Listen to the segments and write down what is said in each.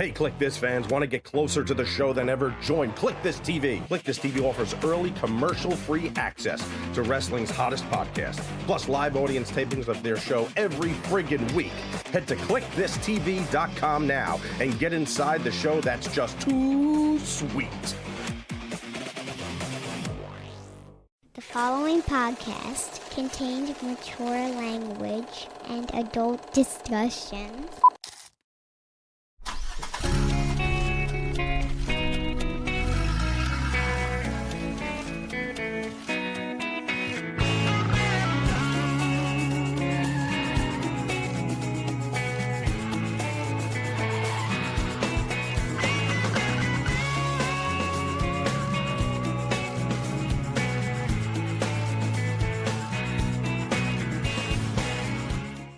Hey, Kliq This fans, want to get closer to the show than ever? Join Kliq This TV. Kliq This TV offers early commercial-free access to wrestling's hottest podcast, plus live audience tapings of their show every friggin' week. Head to kliqthistv.com now and get inside the show that's just too sweet. The following podcast contains mature language and adult discussion.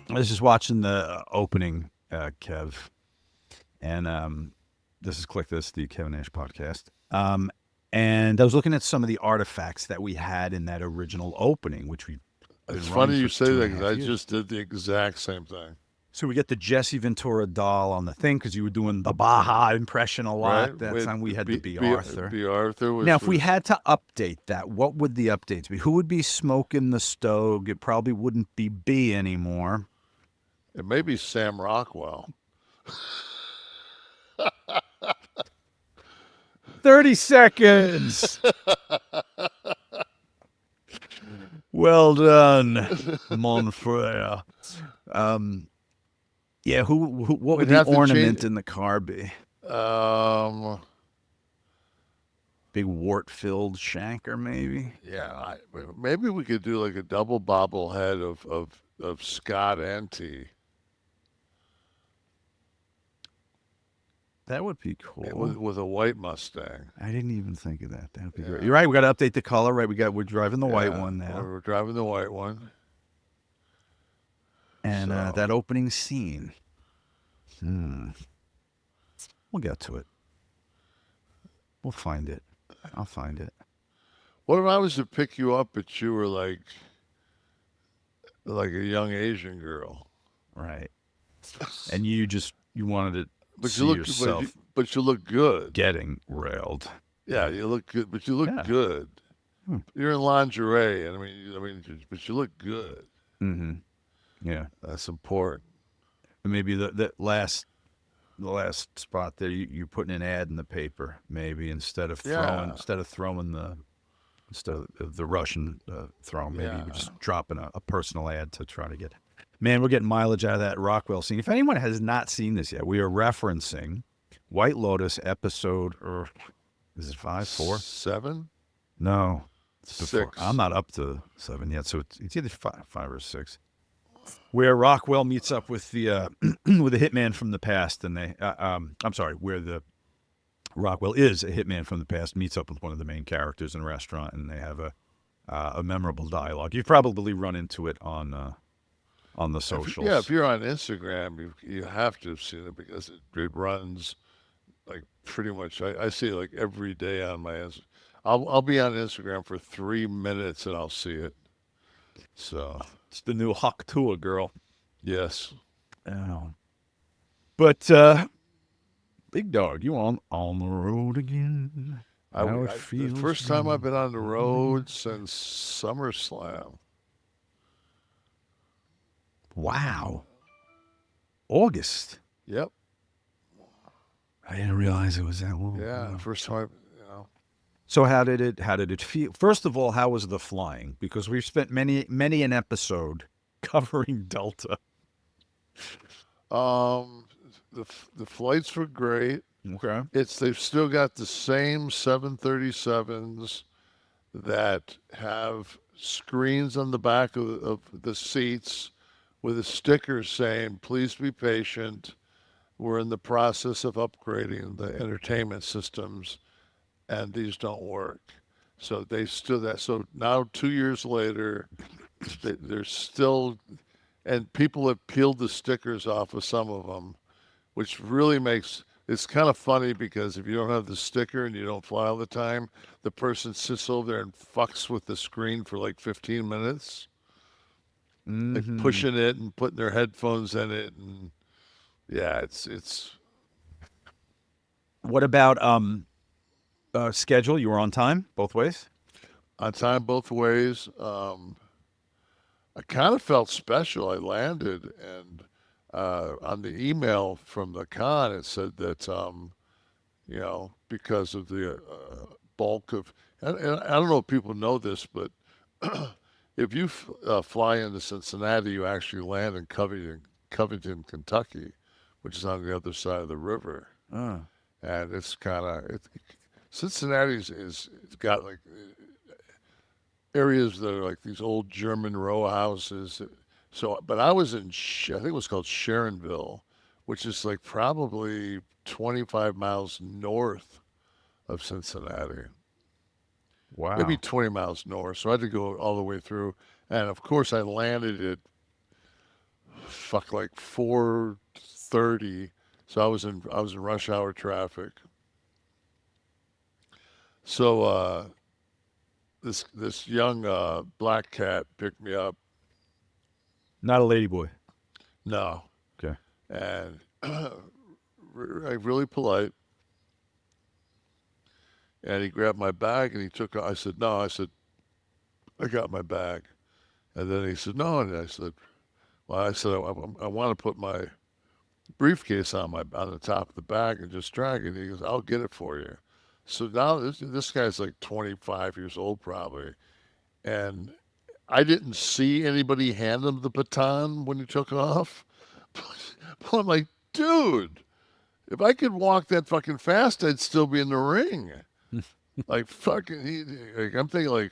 I was just watching the opening, Kev, and this is Kliq This, the Kevin Nash podcast. And I was looking at some of the artifacts that we had in that original opening, which we. It's funny you say that because I just did the exact same thing. So we get the Jesse Ventura doll on the thing because you were doing the Baja impression a lot. Right. That time we had to be Arthur. Be Arthur. Now, if we had to update that, what would the updates be? Who would be smoking the stove? It probably wouldn't be B anymore. It may be Sam Rockwell. 30 seconds. Well done, Monfrere. Yeah, what would the ornament in the car be? Big wart-filled shanker, maybe? Yeah, maybe we could do like a double bobblehead of Scott and T. That would be cool. With a white Mustang. I didn't even think of that. That would be great. You're right. We got to update the color, right? We're driving the white one now. We're driving the white one. And that opening scene. We'll get to it. We'll find it. I'll find it. What if I was to pick you up, but you were like a young Asian girl, right? And you wanted to. But yourself but you look good. Getting railed. Yeah, you look good, but you look good. You're in lingerie, and I mean, but you look good. Mm-hmm. Yeah, that's important. And maybe the last spot there, you're putting an ad in the paper, maybe instead of the Russian throwing, maybe you're just dropping a personal ad to try to get. Man, we're getting mileage out of that Rockwell scene. If anyone has not seen this yet, we are referencing White Lotus episode, or is it 5, 4? 7? No. 6. I'm not up to 7 yet, so it's either 5 or 6. Where Rockwell meets up with the with a hitman from the past, and where the Rockwell is a hitman from the past, meets up with one of the main characters in a restaurant, and they have a memorable dialogue. You've probably run into it on the socials. If you're on Instagram, you have to have seen it because it runs like pretty much. I see it like every day on my Instagram. I'll be on Instagram for 3 minutes and I'll see it. So it's the new Haku girl. Yes. Oh. But big dog, you on the road again? The first time I've been on the road since SummerSlam. Wow. August. Yep. I didn't realize it was that long. Yeah, first time, So how did it feel? First of all, how was the flying? Because we've spent many an episode covering Delta. The flights were great. Okay. They've still got the same 737s that have screens on the back of the seats with a sticker saying, "Please be patient. We're in the process of upgrading the entertainment systems, and these don't work." So they still that. So now 2 years later, they're still, and people have peeled the stickers off of some of them, which really makes it's kind of funny because if you don't have the sticker and you don't fly all the time, the person sits over there and fucks with the screen for like 15 minutes. Like pushing it and putting their headphones in it, and yeah, it's What about schedule? You were on time both ways? On time both ways. I kind of felt special. I landed, and on the email from the con, it said that, because of the bulk of, and I don't know if people know this, but if you fly into Cincinnati, you actually land in Covington, Kentucky, which is on the other side of the river. Oh. And it's kind of, Cincinnati's it's got like areas that are like these old German row houses. So, but I was in, I think it was called Sharonville, which is like probably 25 miles north of Cincinnati. Wow. Maybe 20 miles north. So I had to go all the way through. And of course, I landed at like 4:30. So I was in rush hour traffic. So this young black cat picked me up. Not a lady boy. No. Okay. And really polite. And he grabbed my bag and he took. I said no. I said I got my bag. And then he said no. And I said, well, I said I want to put my briefcase on the top of the bag and just drag it. He goes, I'll get it for you. So now this guy's like 25 years old probably, and I didn't see anybody hand him the baton when he took off. But I'm like, dude, if I could walk that fucking fast, I'd still be in the ring. Like fucking, I'm thinking like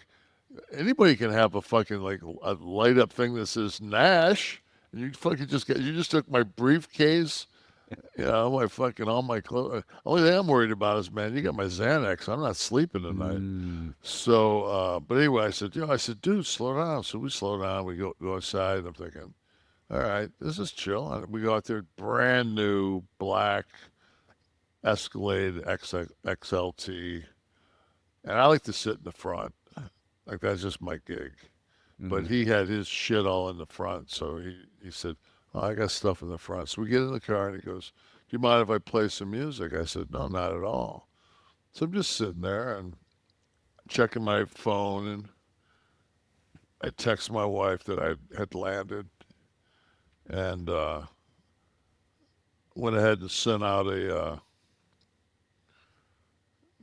anybody can have a fucking like a light up thing that says Nash, and you fucking you just took my briefcase. My fucking, all my clothes. Only thing I'm worried about is, man, you got my Xanax. I'm not sleeping tonight. So, but anyway, I said, dude, slow down. So we slow down. We go outside. And I'm thinking, all right, this is chill. And we go out there, brand new black Escalade XLT. And I like to sit in the front. Like, that's just my gig. But he had his shit all in the front. So he said, oh, I got stuff in the front. So we get in the car and he goes, do you mind if I play some music? I said, no, not at all. So I'm just sitting there and checking my phone, and I text my wife that I had landed, and went ahead and sent out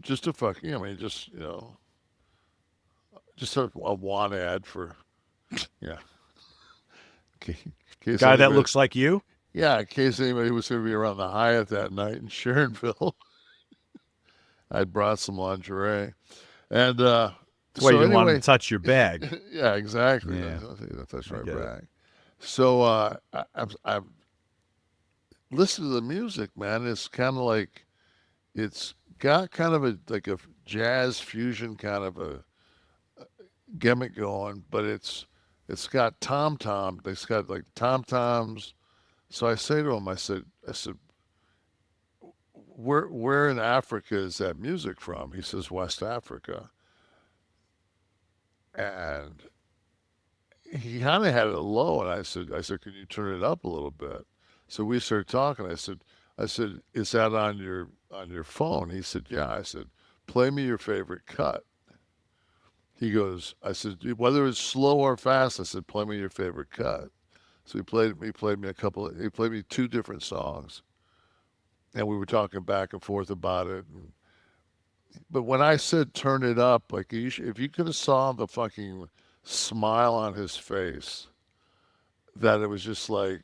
just a want ad for, Guy that looks like you? Yeah, in case anybody was going to be around the Hyatt that night in Sharonville. I brought some lingerie. And That's why you didn't want to touch your bag. Yeah, exactly. Yeah. That's my bag. So I've listened to the music, man. It's kind of like, it's got kind of a jazz fusion kind of a gimmick going, but it's got tom-tom. It's got like tom-toms. So I say to him, I said, where in Africa is that music from? He says, West Africa. And he kind of had it low, and I said, can you turn it up a little bit? So we started talking. I said, is that on your phone? He said, yeah. I said, play me your favorite cut. He goes, I said, whether it's slow or fast, I said, play me your favorite cut. So he played me two different songs, and we were talking back and forth about it. But when I said turn it up, like if you could have saw the fucking smile on his face, that it was just like,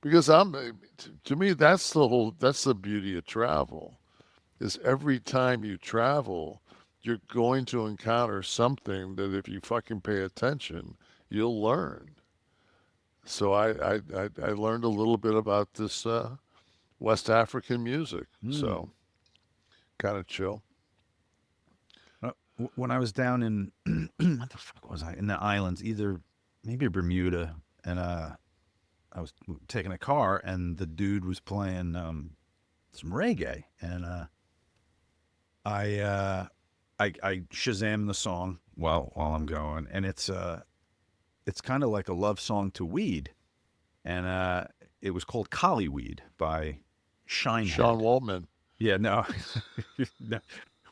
because to me, that's the beauty of travel, is every time you travel, you're going to encounter something that if you fucking pay attention, you'll learn. So I learned a little bit about this West African music. So kind of chill. When I was down in, what the fuck was I? In the islands, maybe Bermuda, and I was taking a car, and the dude was playing some reggae, and I Shazam the song while I'm going, and it's kind of like a love song to weed, and it was called Collie Weed by Shinehead. Sean Waltman. Yeah, no. No.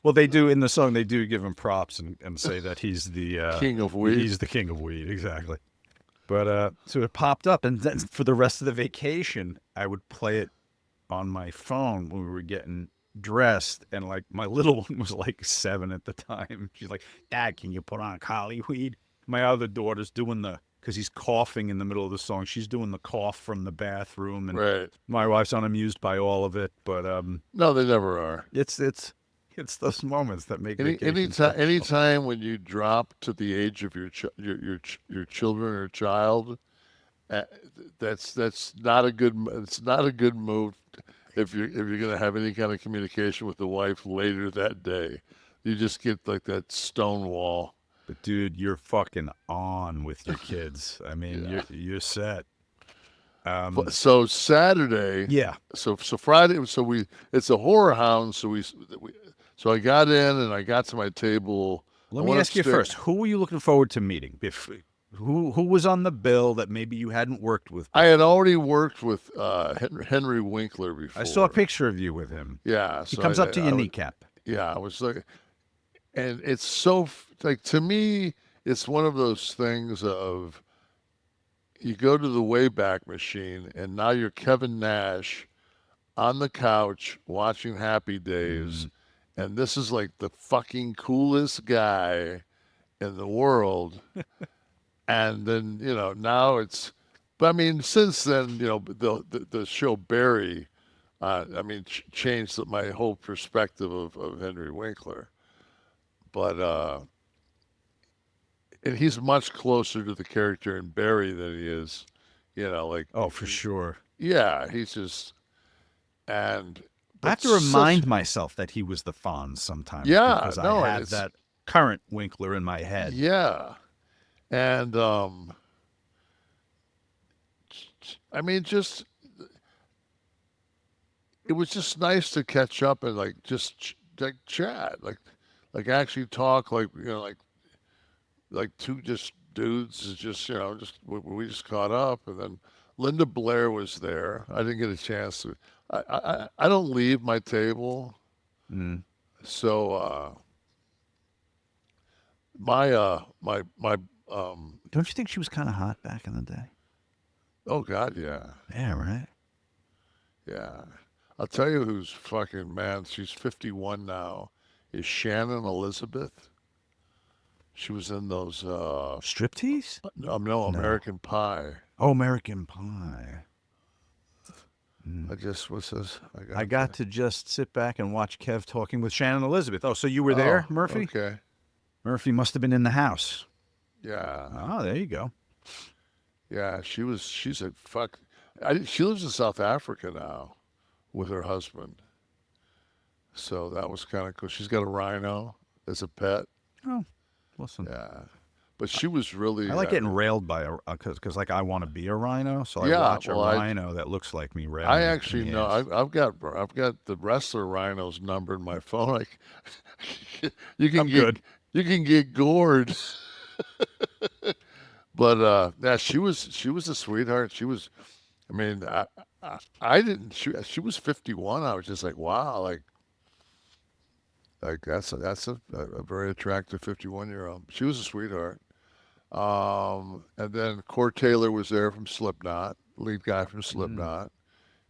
Well, they do in the song. They do give him props and say that he's the King of weed. He's the king of weed, exactly. But so it popped up, and then for the rest of the vacation, I would play it on my phone when we were getting dressed, and like my little one was like 7 at the time. She's like, "Dad, can you put on Collie weed?" My other daughter's doing because he's coughing in the middle of the song. She's doing the cough from the bathroom, and Right. my wife's unamused by all of it. But No, they never are. it's those moments that make vacation Anytime when you drop to the age of your children or child, that's not a good. It's not a good move if you're going to have any kind of communication with the wife later that day. You just get like that stone wall. But dude, you're fucking on with your kids. I mean, you're set. So Saturday, Yeah. So Friday, it's a horror hound. So I got in and I got to my table. Let me ask you first: who were you looking forward to meeting? Who was on the bill that maybe you hadn't worked with before? I had already worked with Henry Winkler before. I saw a picture of you with him. Yeah, He comes up to your kneecap. Yeah, I was like, and it's so like to me, it's one of those things of you go to the Wayback Machine, and now you're Kevin Nash on the couch watching Happy Days, and this is like the fucking coolest guy in the world. And then, now it's, but I mean, since then, the show Barry, changed my whole perspective of Henry Winkler. But, and he's much closer to the character in Barry than he is, like. Oh, for sure. Yeah, he's just, and. I have to remind myself that he was the Fonz sometimes. Yeah, because I had that current Winkler in my head. Yeah. And, it was just nice to catch up and like chat, like actually talk, like two just dudes, is just we just caught up, and then Linda Blair was there. I didn't get a chance to. I don't leave my table, so my Don't you think she was kind of hot back in the day? Oh God, yeah. Yeah, right. Yeah. I'll tell you who's fucking, man, she's 51 now, is Shannon Elizabeth. She was in those Striptease? No, American Pie. Oh, American Pie. I got to just sit back and watch Kev talking with Shannon Elizabeth. Oh, so you were there, Murphy? Okay. Murphy must have been in the house. Yeah. Oh, there you go. Yeah, she lives in South Africa now with her husband. So that was kind of cool. She's got a rhino as a pet. Oh, listen. Yeah. But she was really. I like getting railed by because like I want to be a rhino, so I watch a rhino that looks like me. I actually know. I've got the wrestler rhinos numbered in my phone. Like, you can get gored. But yeah, she was a sweetheart. She was. I mean, I didn't. She was 51. I was just like, wow, like that's a very attractive 51-year-old. She was a sweetheart. And then Cord Taylor was there from Slipknot, lead guy from Slipknot.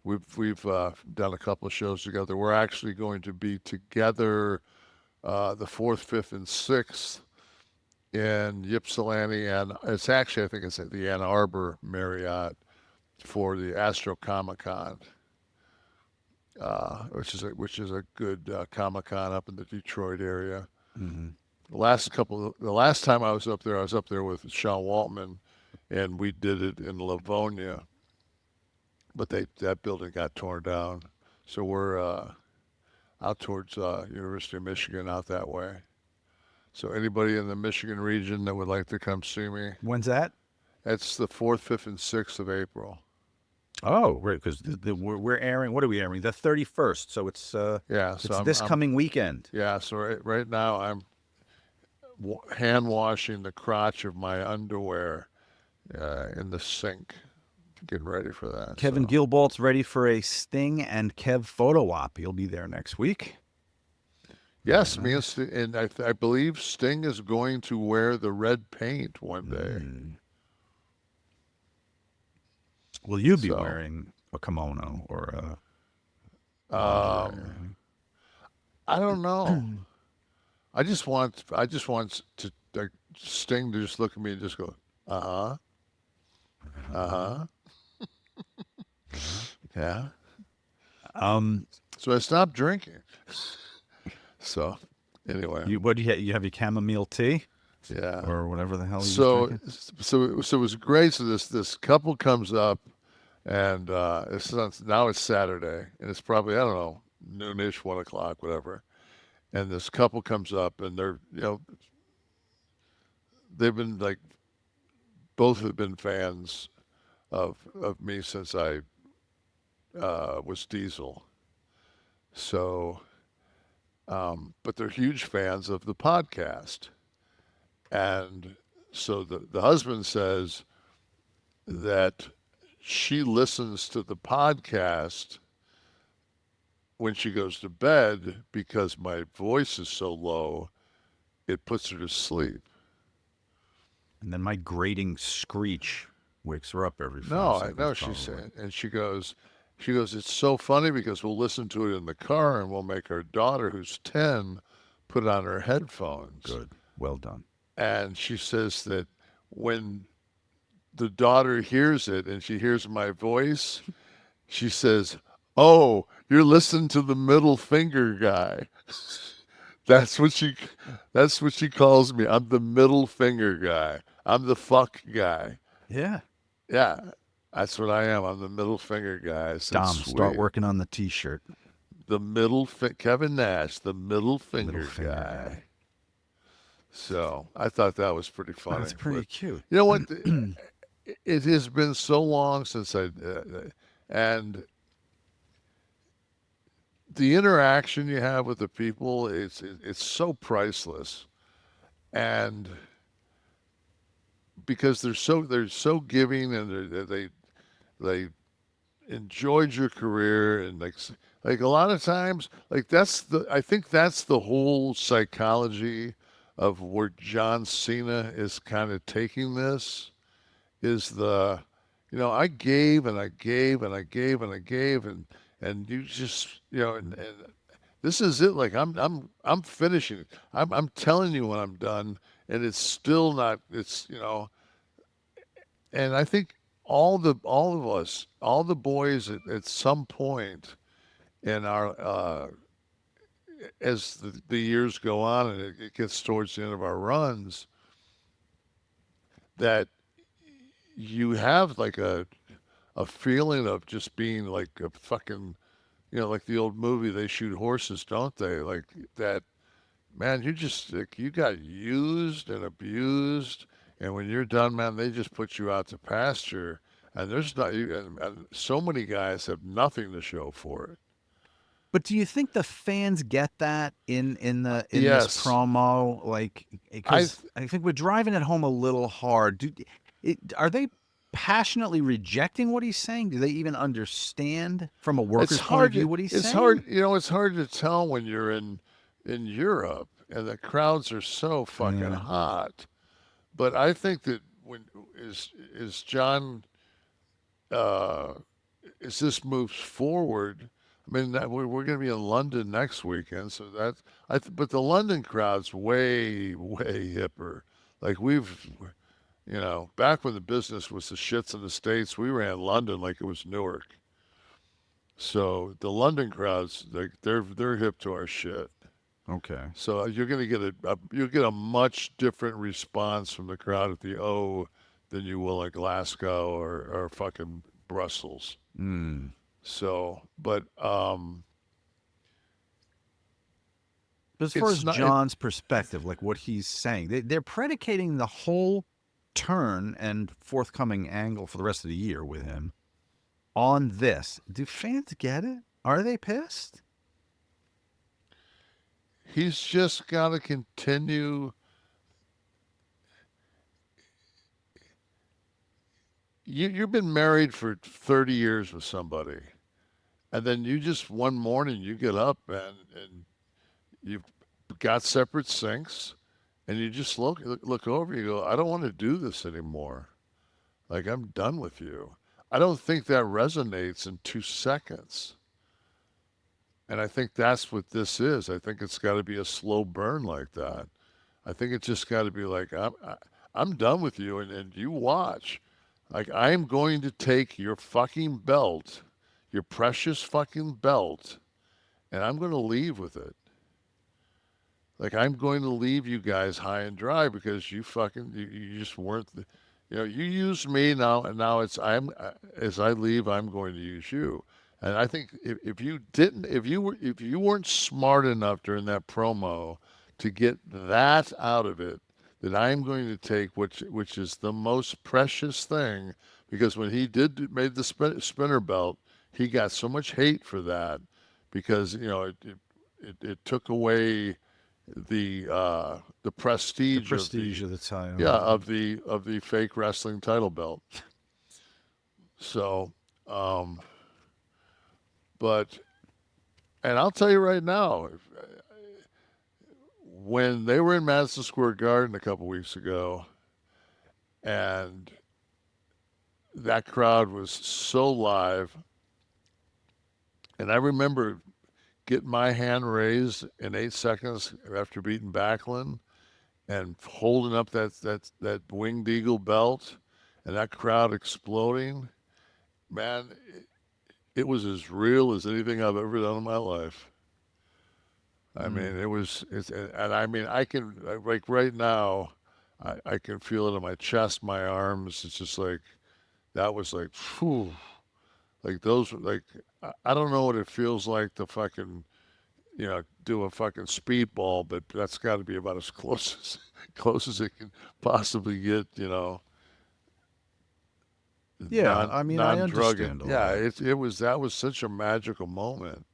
We've done a couple of shows together. We're actually going to be together the 4th, 5th, and 6th in Ypsilanti, and it's actually, I think it's at the Ann Arbor Marriott for the Astro Comic Con, which is a good Comic Con up in the Detroit area. Mm-hmm. The last time I was up there with Sean Waltman, and we did it in Livonia, but that building got torn down, so we're out towards University of Michigan, out that way. So anybody in the Michigan region that would like to come see me. When's that? It's the 4th, 5th, and 6th of April. Oh, right, because we're airing. What are we airing? The 31st. So it's So it's coming weekend. Yeah. So right now I'm hand washing the crotch of my underwear in the sink. getting ready for that. Kevin so. Gilbalt's ready for a Sting and Kev photo op. He'll be there next week. Yes, me and Sting, and I believe Sting is going to wear the red paint one day. Will you be wearing a kimono or a lingerie? I don't know. I just want to Sting to just look at me and just go, yeah. So I stopped drinking. So anyway, What do you have your chamomile tea? Yeah. Or whatever the hell he's So drinking? it was great. So this couple comes up, and now it's Saturday, and it's probably, I don't know, noonish, 1 o'clock, whatever. And this couple comes up, and they're, they've been like, both have been fans of me since I was Diesel. So, but they're huge fans of the podcast. And so the husband says that she listens to the podcast when she goes to bed because my voice is so low, it puts her to sleep. And then my grating screech wakes her up every 5 No, seconds. I know, she's saying. And she goes, it's so funny because we'll listen to it in the car and we'll make our daughter, who's 10, put on her headphones. Good. Well done. And she says that when the daughter hears it and she hears my voice, she says, "Oh, you're listening to the middle finger guy." That's what she calls me. I'm the middle finger guy. I'm the fuck guy. Yeah. Yeah. That's what I am. I'm the middle finger guy. Dom, start working on the t-shirt. The Kevin Nash, the middle finger guy. So I thought that was pretty funny. That's pretty cute. You know what? It has been so long since and the interaction you have with the people, it's so priceless. And because they're so giving, and they enjoyed your career, and like a lot of times, like I think that's the whole psychology of where John Cena is kind of taking this, is I gave and I gave and I gave and I gave, and you just, and this is it. Like I'm finishing it. I'm telling you when I'm done, and it's still not. It's and I think all of us, all the boys at some point in our as the years go on and it gets towards the end of our runs, that you have like a feeling of just being like a fucking, like the old movie, They Shoot Horses, don't they? Like that, man, you got used and abused, and when you're done, man, they just put you out to pasture, and there's not, and so many guys have nothing to show for it. But do you think the fans get that in Yes. this promo? Like, because I think we're driving it home a little hard. Are they passionately rejecting what he's saying? Do they even understand from a worker's point of view what he's saying? It's hard. It's hard to tell when you're in Europe and the crowds are so fucking hot. But I think that as John, as this moves forward, I mean, we're going to be in London next weekend, so but the London crowd's way, way hipper. Like back when the business was the shits in the States, we ran London like it was Newark. So the London crowds, they're hip to our shit. Okay. So you're going to get a much different response from the crowd at the O than you will at Glasgow or fucking Brussels. So, but as far as John's perspective, like what he's saying, they're predicating the whole turn and forthcoming angle for the rest of the year with him on this. Do fans get it? Are they pissed? He's just got to continue. you've been married for 30 years with somebody, and then you just one morning you get up and you've got separate sinks, and you just look over, you go, I don't want to do this anymore. Like, I'm done with you. I don't think that resonates in 2 seconds. And I think that's what this is. I think it's got to be a slow burn like that. I think it's just got to be like, I'm done with you, and you watch. Like, I'm going to take your fucking belt, your precious fucking belt, and I'm going to leave with it. Like, I'm going to leave you guys high and dry because you just weren't, you used me now, and now as I leave, I'm going to use you. And I think if you weren't smart enough during that promo to get that out of it, that I'm going to take which is the most precious thing, because when he made the spinner belt, he got so much hate for that because it took away the prestige of the title. Yeah, of the fake wrestling title belt. So, but, and I'll tell you right now, when they were in Madison Square Garden a couple weeks ago, and that crowd was so live, and I remember getting my hand raised in 8 seconds after beating Backlund and holding up that Winged Eagle belt, and that crowd exploding. Man, it was as real as anything I've ever done in my life. I mean, and I mean, I can, like right now, I can feel it in my chest, my arms. It's just like, that was like, phew, like those, like, I don't know what it feels like to fucking, do a fucking speedball, but that's got to be about as close as it can possibly get, Yeah, I mean, I understand all Yeah, that. that was such a magical moment.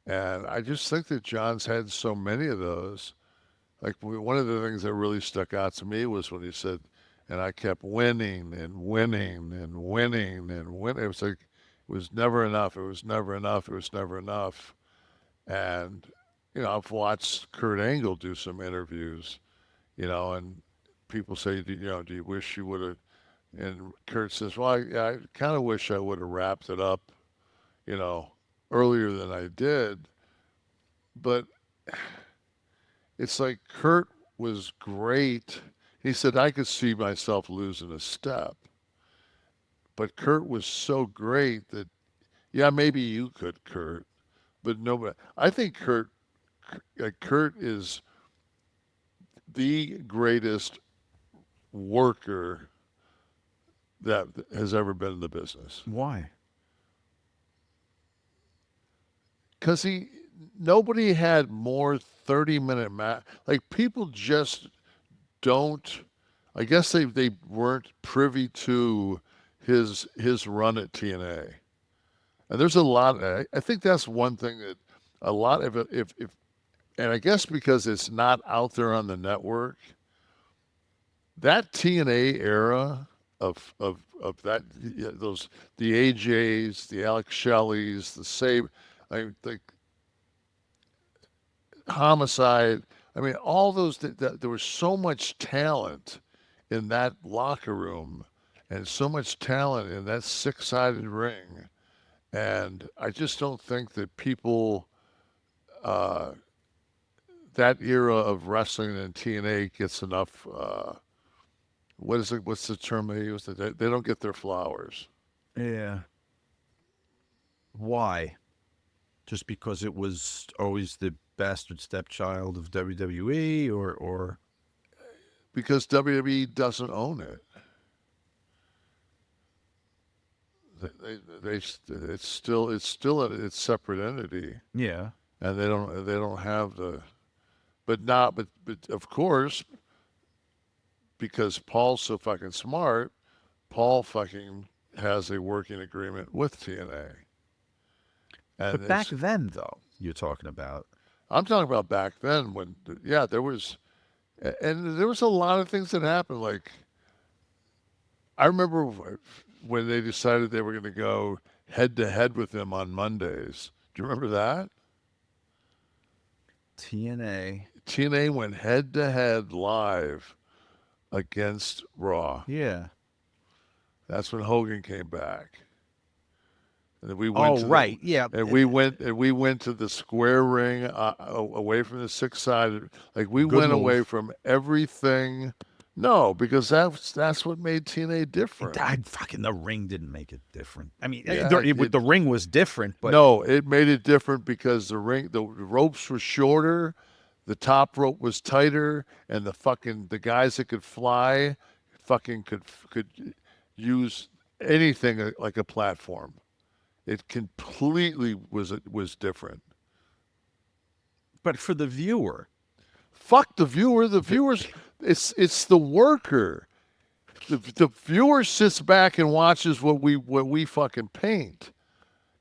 And I just think that John's had so many of those. Like, one of the things that really stuck out to me was when he said, and I kept winning and winning and winning and winning. It was like, it was never enough. It was never enough. It was never enough. And, I've watched Kurt Angle do some interviews, and people say, do you wish you would have, and Kurt says, well, I kind of wish I would have wrapped it up, you know, earlier than I did. But it's like Kurt was great. He said, I could see myself losing a step. But Kurt was so great that, yeah, maybe you could, Kurt, but nobody. I think Kurt is the greatest worker that has ever been in the business. Why? Because nobody had more 30-minute like, people just don't. I guess they weren't privy to his run at TNA, and there's a lot. I think that's one thing that a lot of it, if and I guess because it's not out there on the network, that TNA era of that, those, the AJs, the Alex Shellys, the Save, I think, Homicide. I mean, all those, there was so much talent in that locker room and so much talent in that six-sided ring. And I just don't think that people, that era of wrestling in TNA gets enough, what's the term they use? They don't get their flowers. Yeah. Why? Just because it was always the bastard stepchild of WWE, or Because WWE doesn't own it. It's still its separate entity, yeah. and they don't have the, but of course, because Paul's so fucking smart, Paul fucking has a working agreement with TNA. And But back then, though, you're talking about. I'm talking about back then when, yeah, there was a lot of things that happened. Like, I remember when they decided they were going to go head to head with him on Mondays. Do you remember that? TNA went head to head live against Raw. Yeah. That's when Hogan came back. And we went right. Yeah. And we went to the square ring away from the six-sided. Like we Good went move. away from everything. No, because that's what made TNA different. The ring didn't make it different. I mean, Yeah, the ring was different, but no, it made it different because the ropes were shorter, the top rope was tighter, and the guys that could fly could use anything like a platform. It completely was different. But for the viewer, fuck the viewer. The viewers, it's the worker. The viewer sits back and watches what we fucking paint.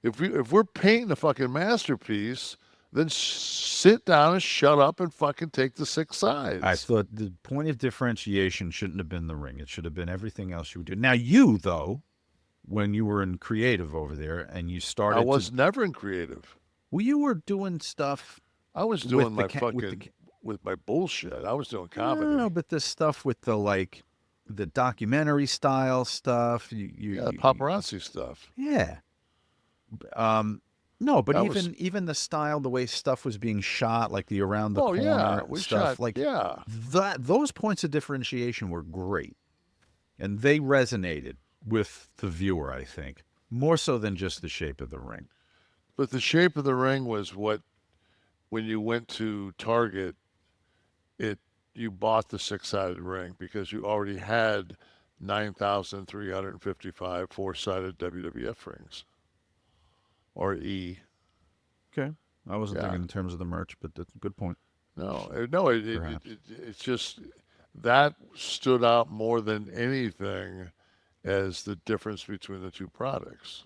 If we're painting a fucking masterpiece, then sit down and shut up and fucking take the six sides. I thought the point of differentiation shouldn't have been the ring. It should have been everything else you would do. Now you, though, when you were in creative over there and you started, I was never in creative. Well, you were doing stuff. I was doing with my bullshit. I was doing comedy. No, but the stuff with the documentary style stuff. Paparazzi stuff. Yeah. No, but even the style, the way stuff was being shot, like the around the corner stuff, those points of differentiation were great, and they resonated with the viewer, I think, more so than just the shape of the ring. But the shape of the ring was what, when you went to Target, you bought the six-sided ring because you already had 9,355 four-sided WWF rings. Or E. Okay. I wasn't thinking in terms of the merch, but that's a good point. It's just that stood out more than anything as the difference between the two products.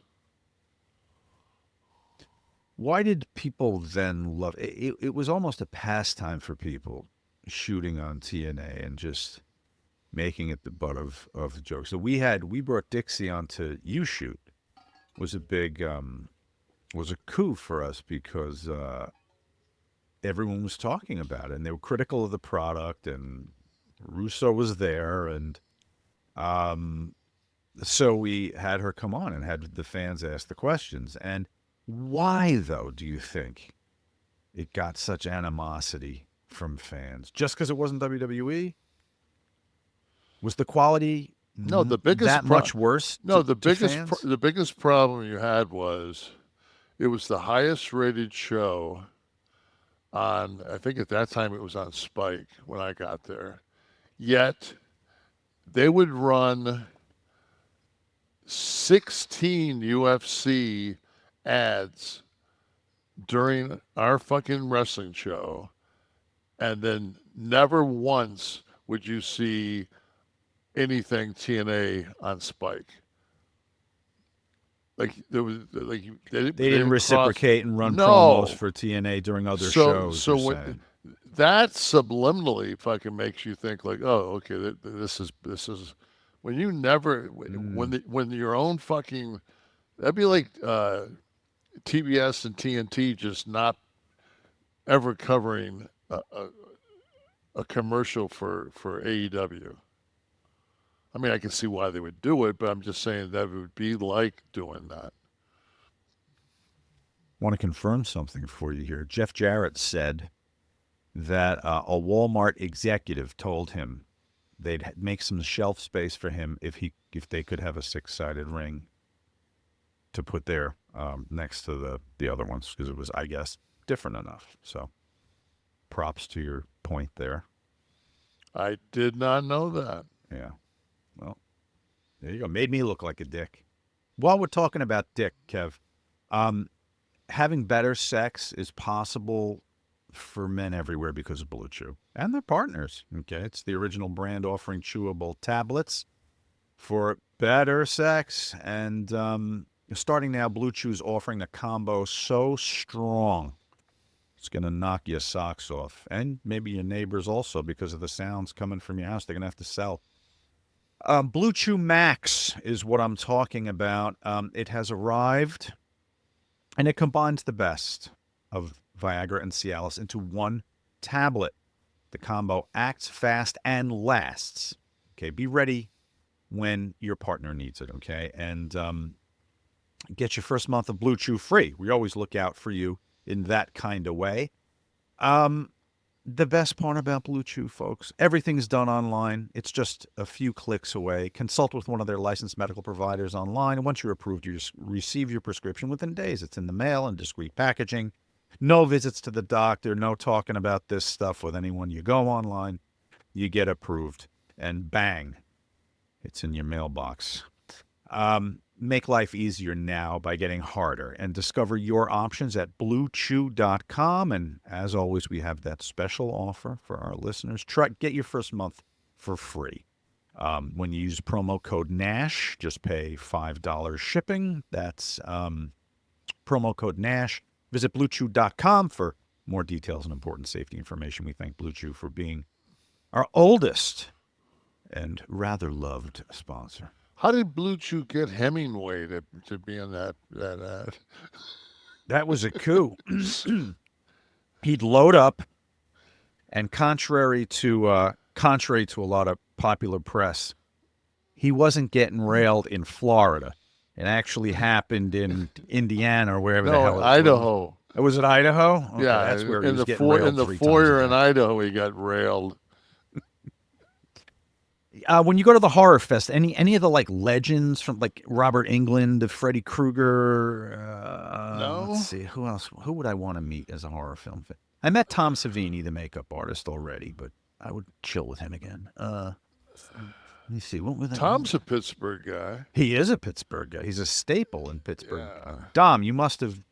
Why did people then love it? It was almost a pastime for people shooting on TNA and just making it the butt of the joke. So we brought Dixie onto U-Shoot. Was a big was a coup for us because everyone was talking about it and they were critical of the product, and Russo was there, and so we had her come on and had the fans ask the questions. And why, though, do you think it got such animosity from fans? Just because it wasn't WWE? Was the quality much worse? No, the biggest problem you had was it was the highest rated show on, I think at that time it was on Spike when I got there. Yet they would run 16 UFC ads during our fucking wrestling show, and then never once would you see anything TNA on Spike. Like there was, like they didn't reciprocate and run promos for TNA during other shows. So that subliminally fucking makes you think like, oh, okay, this is when you never when your own fucking, that'd be like TBS and TNT just not ever covering a commercial for AEW. I mean, I can see why they would do it, but I'm just saying that it would be like doing that. I want to confirm something for you here. Jeff Jarrett said that a Walmart executive told him they'd make some shelf space for him if they could have a six-sided ring to put there next to the other ones, because it was, I guess, different enough. So props to your point there. I did not know that. Yeah. Well, there you go. Made me look like a dick. While we're talking about dick, Kev, having better sex is possible for men everywhere because of Blue Chew and their partners. Okay, it's the original brand offering chewable tablets for better sex. And starting now, Blue Chew's offering a combo so strong it's going to knock your socks off, and maybe your neighbors also, because of the sounds coming from your house. They're going to have to sell. Blue Chew Max is what I'm talking about. It has arrived, and it combines the best of Viagra and Cialis into one tablet. The combo acts fast and lasts. Okay, be ready when your partner needs it, okay? And get your first month of Blue Chew free. We always look out for you in that kind of way. The best part about Blue Chew, folks, everything's done online. It's just a few clicks away. Consult with one of their licensed medical providers online. And once you're approved, you just receive your prescription within days. It's in the mail in discreet packaging. No visits to the doctor. No talking about this stuff with anyone. You go online, you get approved, and bang, it's in your mailbox. Make life easier now by getting harder and discover your options at bluechew.com. And as always, we have that special offer for our listeners. Get your first month for free. When you use promo code NASH, just pay $5 shipping. That's promo code NASH. Visit bluechew.com for more details and important safety information. We thank Blue Chew for being our oldest and rather loved sponsor. How did Blue Chew get Hemingway to be in that ad? That was a coup. He'd load up, and contrary to a lot of popular press, he wasn't getting railed in Florida. It actually happened in Indiana or wherever the hell it was. Idaho. Was it Idaho? Okay, Yeah, that's where he in was the getting railed in the 3 foyer times a in day. Idaho, he got railed. When you go to the Horror Fest, any of the like legends from like Robert Englund, Freddy Krueger, No. let's see, who else? Who would I want to meet as a horror film fan? I met Tom Savini, the makeup artist, already, but I would chill with him again. Let me see. What was that? Tom's a Pittsburgh guy. He is a Pittsburgh guy. He's a staple in Pittsburgh. Yeah. Dom, you must have.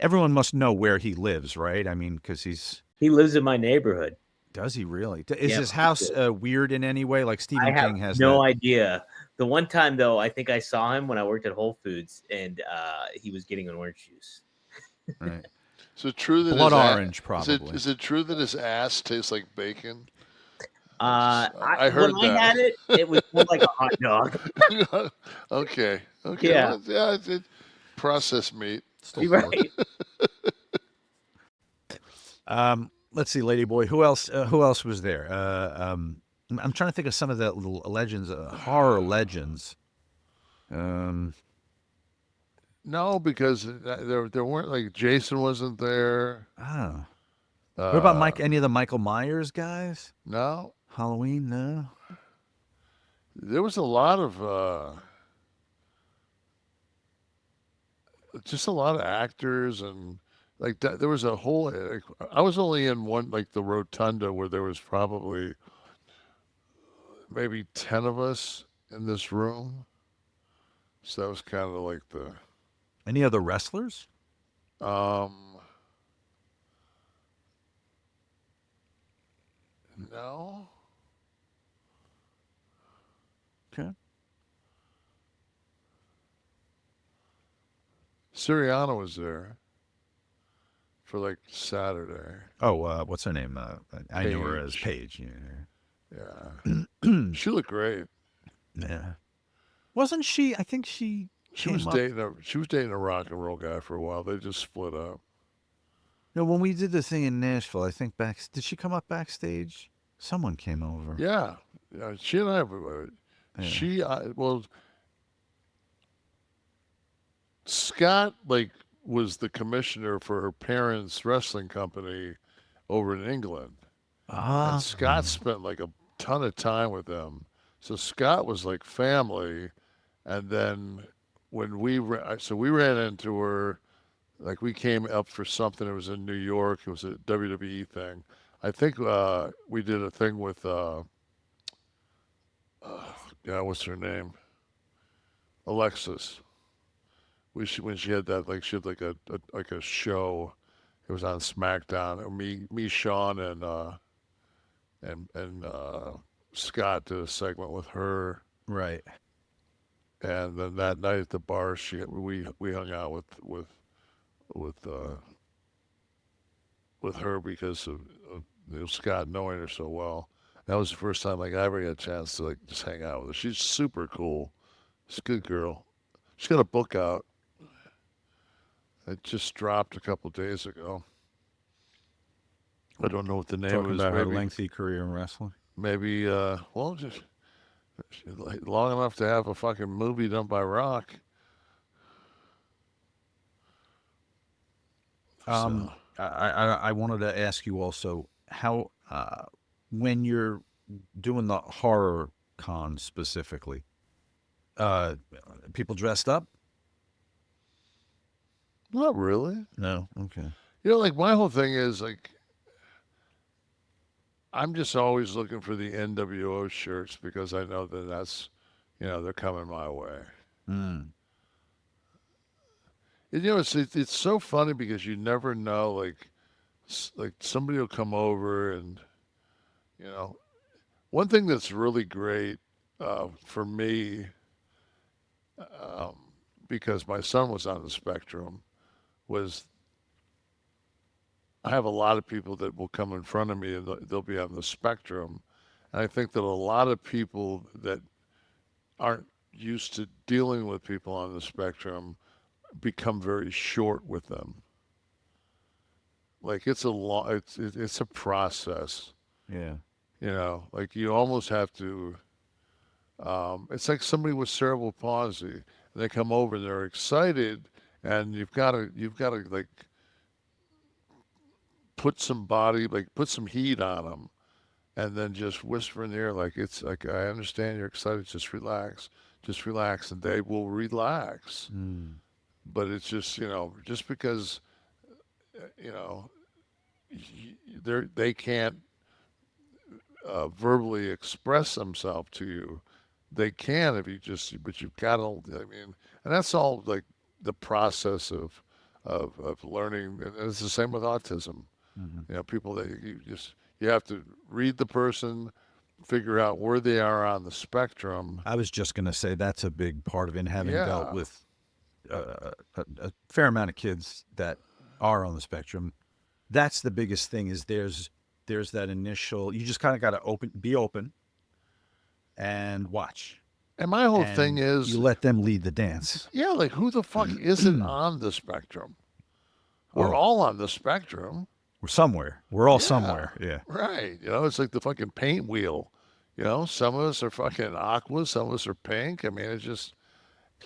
Everyone must know where he lives, right? I mean, because he lives in my neighborhood. Does he really? Is Yeah, his house weird in any way? Like Stephen King has no that? idea. The one time, though, I think I saw him when I worked at Whole Foods, and he was getting an orange juice. Right. Is it true that Blood orange, probably. Is it true that his ass tastes like bacon? I heard when that. I had it, it was more like a hot dog. Okay. Yeah. Well, it's processed meat. Right. Let's see, Lady Boy. Who else was there? I'm trying to think of some of the little legends, horror legends. No, because there weren't, like, Jason wasn't there. Oh. What about any of the Michael Myers guys? No. Halloween? No. There was a lot of just a lot of actors, and like that, there was a whole. I was only in one, like the rotunda, where there was probably maybe 10 of us in this room. So that was kind of like the. Any other wrestlers? No. Okay. Sirianna was there for like Saturday. Oh, what's her name? I know her as Paige. Paige. Yeah. She looked great. Yeah. Wasn't she? I think she was dating a rock and roll guy for a while. They just split up. No, when we did the thing in Nashville, I think did she come up backstage? Someone came over. Yeah. She and I. Scott was the commissioner for her parents' wrestling company over in England. And Scott spent like a ton of time with them. So Scott was like family. And then when we ran into her, like we came up for something. It was in New York. It was a WWE thing. I think we did a thing with, what's her name? Alexis. When she had that, she had like a show. It was on SmackDown. Me, Sean, and Scott did a segment with her. Right. And then that night at the bar, we hung out with her because of Scott knowing her so well. That was the first time like I ever got a chance to like just hang out with her. She's super cool. She's a good girl. She's got a book out. It just dropped a couple days ago. I don't know what the name Talking is. about her lengthy career in wrestling. Maybe just long enough to have a fucking movie done by Rock. So, I wanted to ask you also how when you're doing the horror con specifically, people dressed up? not really. No. Okay. You know, like my whole thing is like I'm just always looking for the NWO shirts because I know that that's, they're coming my way. Mm. And, it's so funny because you never know, like somebody will come over and, one thing that's really great for me, because my son was on the spectrum, was I have a lot of people that will come in front of me and they'll be on the spectrum. And I think that a lot of people that aren't used to dealing with people on the spectrum become very short with them. Like it's a process, Yeah. like you almost have to, it's like somebody with cerebral palsy and they come over and they're excited and you've got to like put some heat on them and then just whisper in the ear like it's like I understand you're excited, just relax, and they will relax. Mm. But it's just just because you know they can't verbally express themselves to you, they can if you just but you've got to, I mean, and that's all like the process of learning, and it's the same with autism. Mm-hmm. People that you have to read the person, figure out where they are on the spectrum. I was just going to say that's a big part of it, having dealt Yeah. with a fair amount of kids that are on the spectrum. That's the biggest thing is there's that initial, you just kind of got to be open and watch. And my whole And thing is, you let them lead the dance. yeah, like who the fuck isn't on the spectrum? We're Oh. all on the spectrum. We're somewhere. We're all Yeah. somewhere. Yeah. Right. It's like the fucking paint wheel. Some of us are fucking aqua, some of us are pink. I mean, it's just,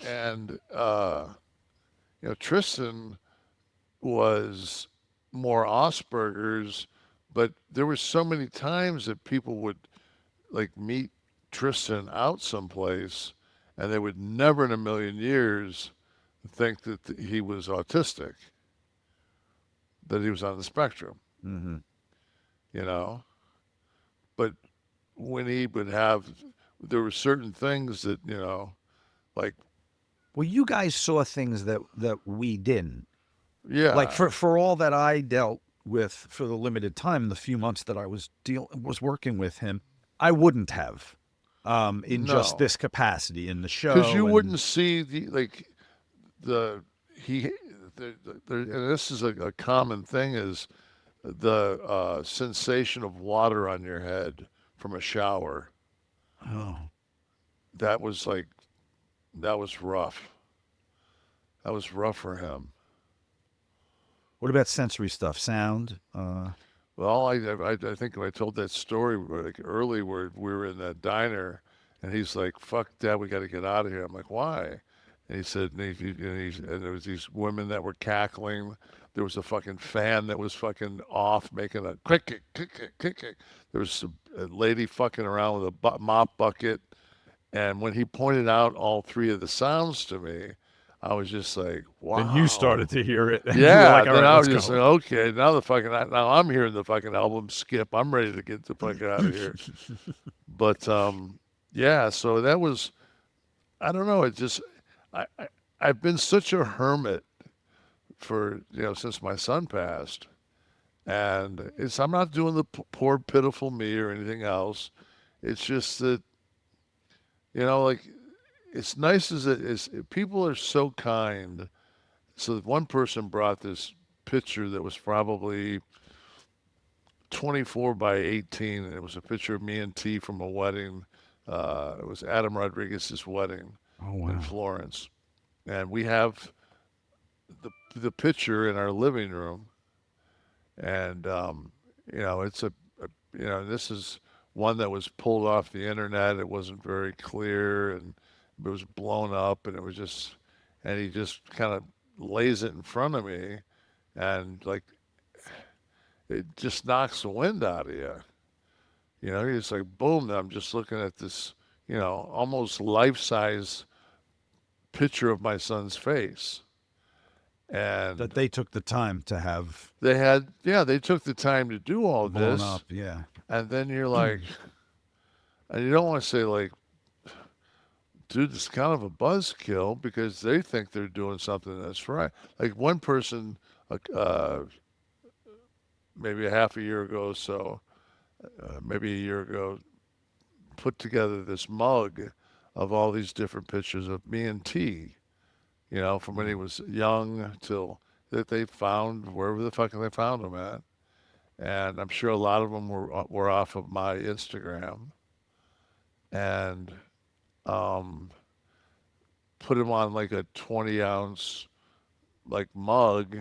and, Tristan was more Asperger's, but there were so many times that people would like meet Tristan out someplace and they would never in a million years think that he was autistic, that he was on the spectrum, Mm-hmm. But when he would there were certain things that, like, Well, you guys saw things that we didn't. yeah. Like for all that I dealt with for the limited time, the few months that I was working with him, I wouldn't have in just No. this capacity in the show. Because you and- wouldn't see and this is a common thing, is the sensation of water on your head from a shower. Oh. That was rough. That was rough for him. What about sensory stuff? Sound? Well, I think I told that story like early where we were in that diner, and he's like, "Fuck that, we got to get out of here." I'm like, "Why?" And he said, and there was these women that were cackling. There was a fucking fan that was fucking off, making a cricket. There was a lady fucking around with a mop bucket, and when he pointed out all three of the sounds to me, I was just like, "Wow!" Then you started to hear it. And you were Yeah, like, all then right, I was let's just go. like, okay, now I'm hearing the fucking album skip. I'm ready to get the fuck out of here. But yeah, so that was, I don't know. It just, I've been such a hermit for since my son passed, and I'm not doing the poor pitiful me or anything else. It's just that like it's nice as it is. People are so kind. So one person brought this picture that was probably 24 by 18. And it was a picture of me and T from a wedding. It was Adam Rodriguez's wedding in Florence. And we have the picture in our living room. And, it's this is one that was pulled off the internet. It wasn't very clear and it was blown up and and he just kind of lays it in front of me and like, it just knocks the wind out of you. It's like, boom, I'm just looking at this, almost life-size picture of my son's face. And that they took the time to have. They took the time to do all this. Up, yeah. And then you're like, and you don't want to say like, dude, it's kind of a buzzkill because they think they're doing something that's right. Like one person, maybe a half a year ago, maybe a year ago, put together this mug of all these different pictures of me and T, from when he was young till that they found wherever the fuck they found him at. And I'm sure a lot of them were off of my Instagram. And put him on like a 20-ounce like mug.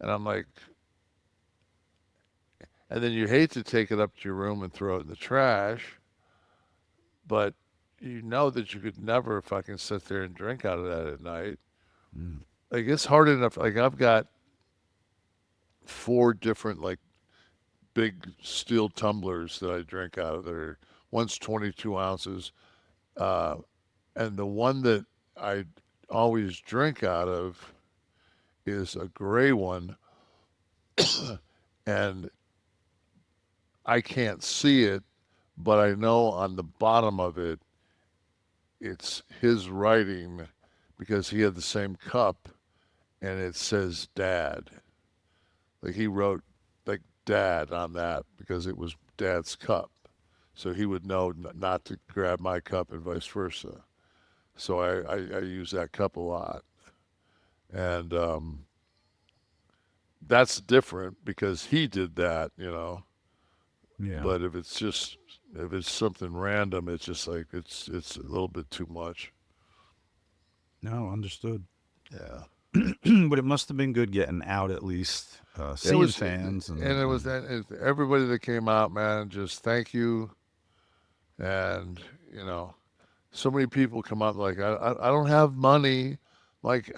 And I'm like, and then you hate to take it up to your room and throw it in the trash, but you know that you could never fucking sit there and drink out of that at night. Like it's hard enough. Like I've got 4 different like big steel tumblers that I drink out of. One's 22 ounces. And the one that I always drink out of is a gray one. And I can't see it, but I know on the bottom of it, it's his writing because he had the same cup and it says Dad. Like he wrote like Dad on that because it was Dad's cup. So he would know not to grab my cup and vice versa. So I use that cup a lot. And that's different because he did that, Yeah. But if it's something random, it's just like it's a little bit too much. No, understood. Yeah. But it must have been good getting out at least, seeing fans. And it was everybody that came out, man, just thank you. And, so many people come up like, I don't have money. Like,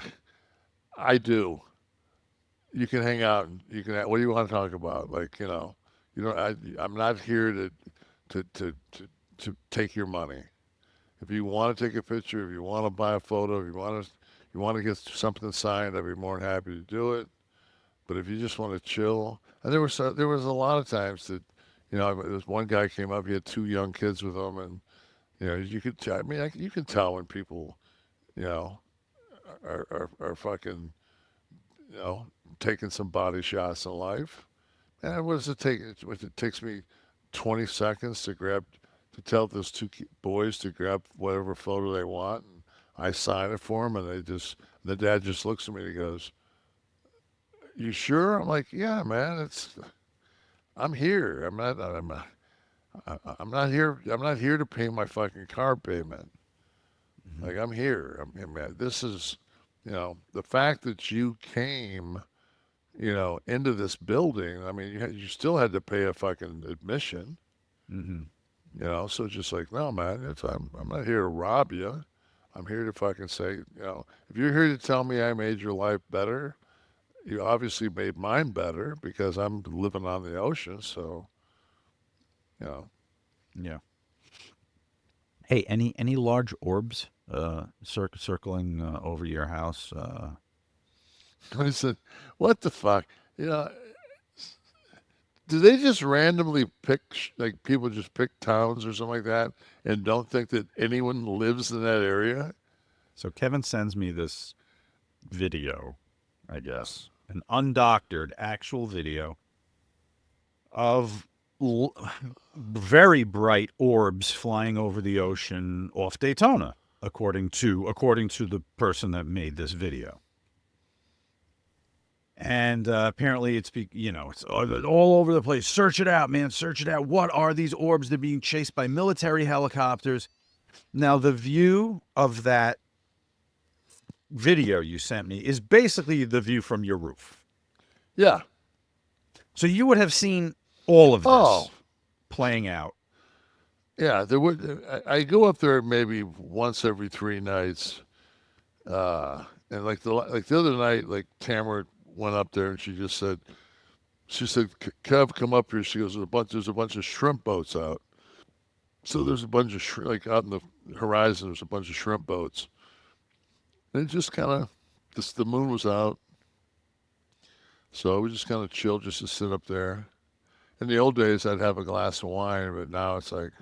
I do. You can hang out and what do you want to talk about? Like, I'm not here to take your money. If you want to take a picture, if you want to buy a photo, if you want to get something signed, I'd be more than happy to do it. But if you just want to chill, and there was a lot of times that, there was one guy came up, he had 2 young kids with him, and you could tell. I mean, you can tell when people, are fucking, taking some body shots in life. And what does it take? It takes me 20 seconds to tell those 2 boys to grab whatever photo they want, and I sign it for them, and the dad just looks at me and he goes, "You sure?" I'm like, "Yeah, man. I'm here. I'm not here. I'm not here to pay my fucking car payment. Mm-hmm. Like I'm here. Man, this is, the fact that you came, into this building. I mean, you still had to pay a fucking admission. Mm-hmm. So it's just like, no, man. I'm not here to rob you. I'm here to fucking say, if you're here to tell me I made your life better, you obviously made mine better because I'm living on the ocean. So, Yeah. Hey, any large orbs circling over your house? I said, what the fuck? Do they just randomly pick, like people just pick towns or something like that and don't think that anyone lives in that area? So Kevin sends me this video, I guess, an undoctored actual video of very bright orbs flying over the ocean off Daytona, according to the person that made this video. And apparently it's all over the place. Search it out, man. Search it out. What are these orbs? They're being chased by military helicopters. Now, the view of that video you sent me is basically the view from your roof. Yeah. So you would have seen all of this Oh. playing out. Yeah, there would. I go up there maybe once every 3 nights, and like the other night, like Tamara went up there and she said, Kev, come up here. She goes, there's a bunch of shrimp boats out. So there's a bunch of like out in the horizon. There's a bunch of shrimp boats, and it just kind of, the moon was out, so we just kind of chilled, just to sit up there. In the old days, I'd have a glass of wine, but now it's like.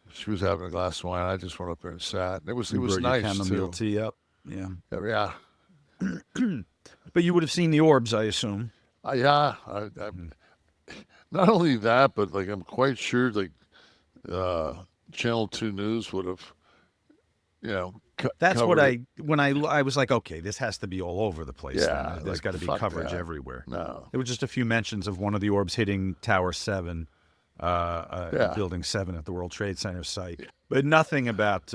She was having a glass of wine. I just went up there and sat. It was nice your chamomile too. tea up. Yeah. Yeah. But you would have seen the orbs, I assume. Yeah. Not only that, but like I'm quite sure like Channel 2 News would have, That's covered what when I was like, okay, this has to be all over the place. Yeah, Then. There's like, got to be fuck coverage that. everywhere. No. There were just a few mentions of one of the orbs hitting Tower 7. Building 7 at the World Trade Center site, but nothing about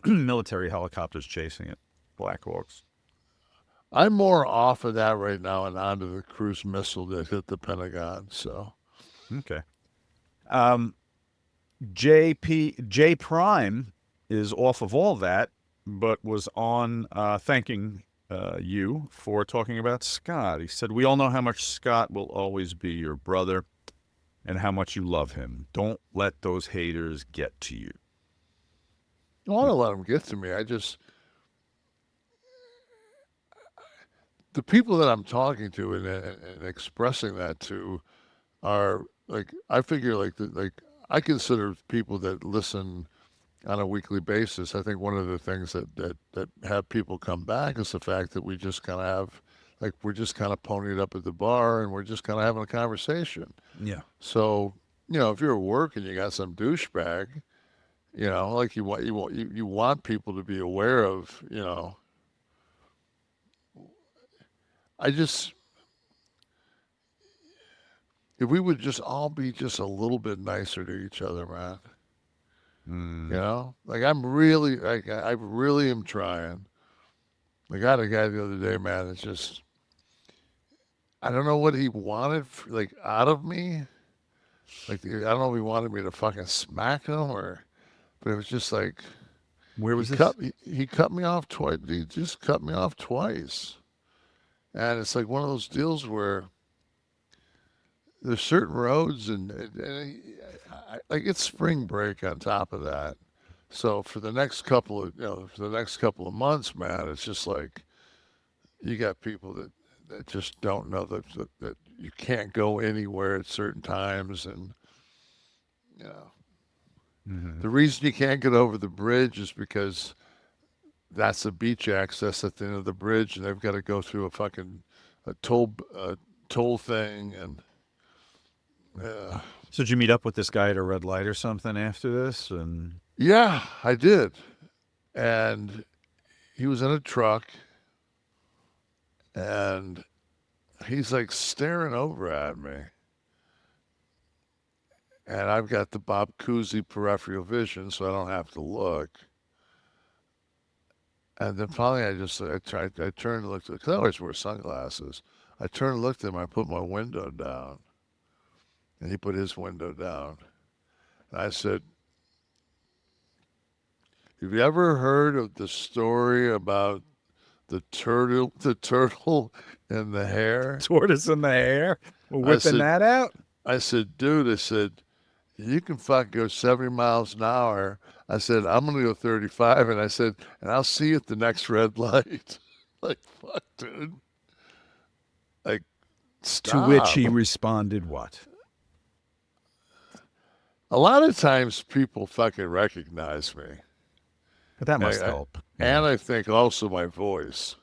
military helicopters chasing it. Black Hawks. I'm more off of that right now and onto the cruise missile that hit the Pentagon. So, okay. J Prime is off of all that, but was on thanking you for talking about Scott. He said, "We all know how much Scott will always be your brother. And how much you love him. Don't let those haters get to you." I want to let them get to me. The people that I'm talking to and expressing that to are like, I figure like I consider people that listen on a weekly basis. I think one of the things that have people come back is the fact that we just kind of have, like, we're just kind of ponied up at the bar and we're just kind of having a conversation. Yeah. So, if you're at work and you got some douchebag, like you want people to be aware of, if we would just all be just a little bit nicer to each other, man. Like I really am trying. I got a guy the other day, man. It's just, I don't know what he wanted, like, out of me. Like, I don't know if he wanted me to fucking smack him but it was just like, where was this? He cut me off twice. He just cut me off twice. And it's like one of those deals where there's certain roads and like it's spring break on top of that. So for the next couple of months, man, it's just like you got people that just don't know that you can't go anywhere at certain times, and the reason you can't get over the bridge is because that's the beach access at the end of the bridge, and they've got to go through a toll thing, and So did you meet up with this guy at a red light or something after this? And yeah, I did, and he was in a truck, and he's like staring over at me. And I've got the Bob Cousy peripheral vision, so I don't have to look. And then finally I turned and looked, because I always wear sunglasses. I turned and looked at him, I put my window down. And he put his window down. And I said, "Have you ever heard of the story about the turtle and the hare?" tortoise in the hair? We're whipping that out? I said, "Dude," I said, "you can fucking go 70 miles an hour." I said, "I'm going to go 35. And I said, "And I'll see you at the next red light." Like, fuck, dude. Like, stop. To which he responded, what? A lot of times people fucking recognize me. But that must help. And I think also my voice.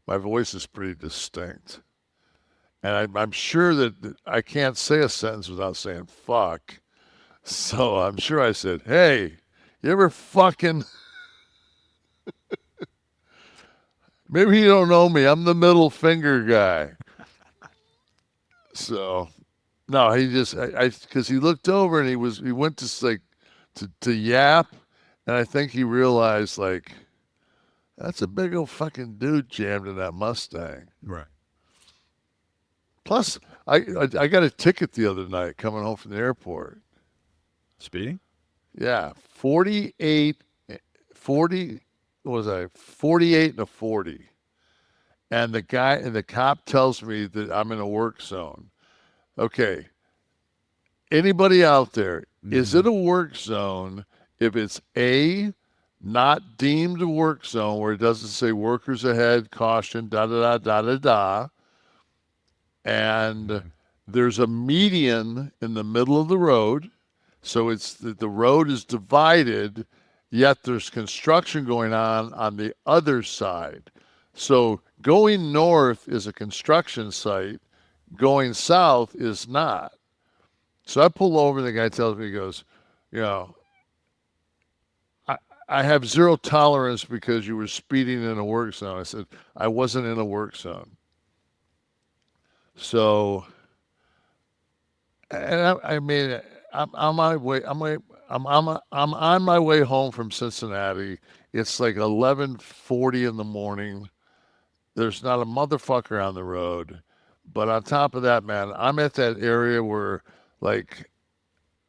My voice is pretty distinct. And I'm sure that I can't say a sentence without saying fuck. So I'm sure I said, "Hey, you ever fucking..." Maybe you don't know me. I'm the middle finger guy. So, no, he just, because he looked over and he went to like, to yap. And I think he realized, like, that's a big old fucking dude jammed in that Mustang. Right. Plus, I got a ticket the other night coming home from the airport. Speeding? Yeah, 48, 40, what was I? 48 and a 40. And the cop tells me that I'm in a work zone. Okay. Anybody out there, is it a work zone if it's A, not deemed a work zone where it doesn't say workers ahead, caution, da-da-da-da-da-da, and there's a median in the middle of the road, so it's the road is divided, yet there's construction going on the other side. So going north is a construction site, going south is not. So I pull over, and the guy tells me, he goes, you know, I have zero tolerance because you were speeding in a work zone. I said, I wasn't in a work zone. So, and I mean, I'm on my way. I'm on my way home from Cincinnati. It's like 11:40 in the morning. There's not a motherfucker on the road. But on top of that, man, I'm at that area where, like,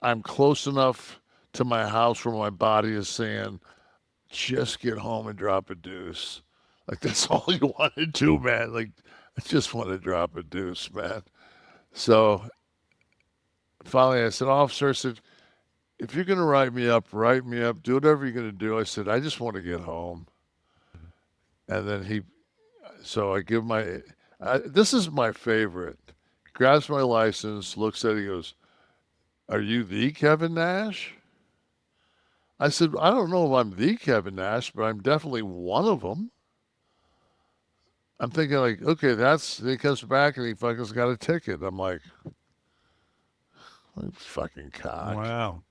I'm close enough to my house where my body is saying, just get home and drop a deuce. Like, that's all you want to do, man. Like, I just want to drop a deuce, man. So finally I said, officer, I said, if you're going to write me up, do whatever you're going to do. I said, I just want to get home. And then so I give this is my favorite. Grabs my license, looks at it, he goes, are you the Kevin Nash? I said, I don't know if I'm the Kevin Nash, but I'm definitely one of them. I'm thinking, like, okay, he comes back and he fucking's got a ticket. I'm like, fucking cock. Wow.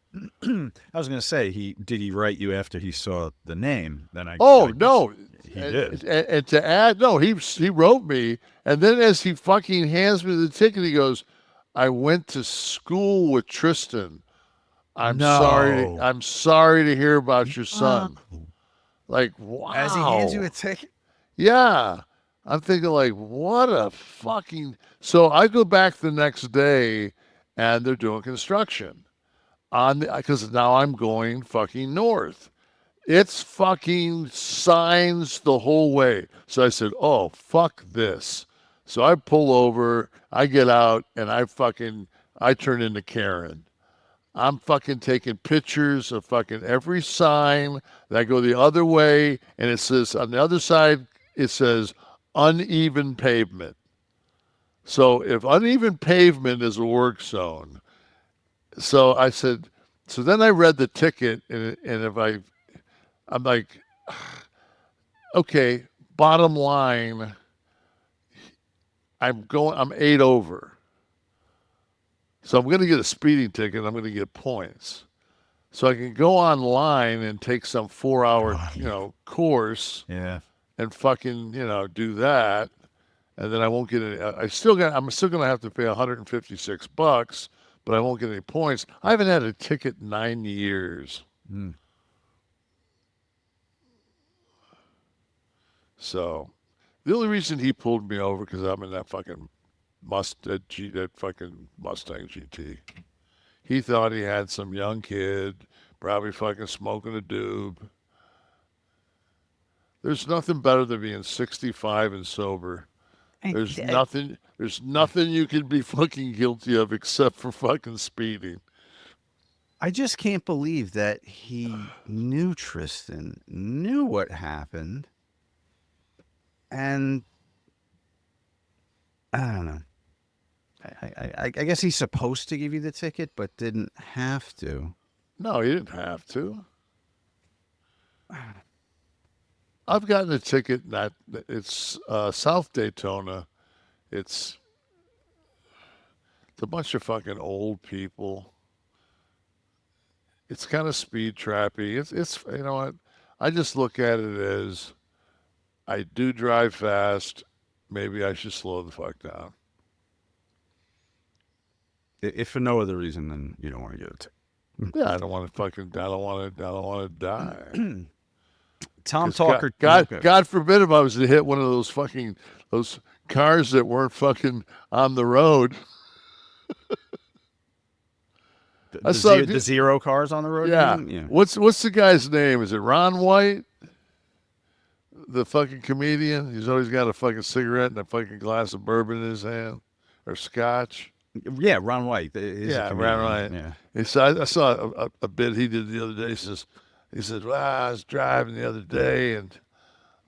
I was going to say, did he write you after he saw the name? Then no, he did. And to add, no, he wrote me, and then as he fucking hands me the ticket, he goes, I went to school with Tristan. I'm sorry to hear about your son. Like, wow. As he hands you a ticket? Yeah. I'm thinking, like, what a fucking... So I go back the next day, and they're doing construction. Because now I'm going fucking north. It's fucking signs the whole way. So I said, oh, fuck this. So I pull over, I get out, and I turn into Karen. I'm fucking taking pictures of fucking every sign that go the other way, and it says, on the other side, it says uneven pavement. So if uneven pavement is a work zone, so I said, so then I read the ticket, and I'm like, okay, bottom line, I'm 8 over. So I'm going to get a speeding ticket. I'm going to get points. So I can go online and take some 4-hour, course. Yeah. And fucking, do that. And then I won't get any, I'm still going to have to pay $156, but I won't get any points. I haven't had a ticket in 9 years. So the only reason he pulled me over because I'm in that fucking that fucking Mustang GT. He thought he had some young kid, probably fucking smoking a doob. There's nothing better than being 65 and sober. There's nothing you can be fucking guilty of except for fucking speeding. I just can't believe that he knew Tristan, knew what happened, and I don't know. I guess he's supposed to give you the ticket, but didn't have to. No, he didn't have to. I've gotten a ticket it's South Daytona. It's a bunch of fucking old people. It's kind of speed trappy. It's you know what? I just look at it as I do drive fast. Maybe I should slow the fuck down. If for no other reason, then you don't want to get it. Yeah, I don't want to die. Tom 'Cause Talker. God forbid if I was to hit one of those cars that weren't fucking on the road. The zero cars on the road. Yeah. Yeah. What's the guy's name? Is it Ron White? The fucking comedian. He's always got a fucking cigarette and a fucking glass of bourbon in his hand, or scotch. Yeah, Ron White. Ron White. Yeah. I saw a bit he did the other day. He said, well, I was driving the other day and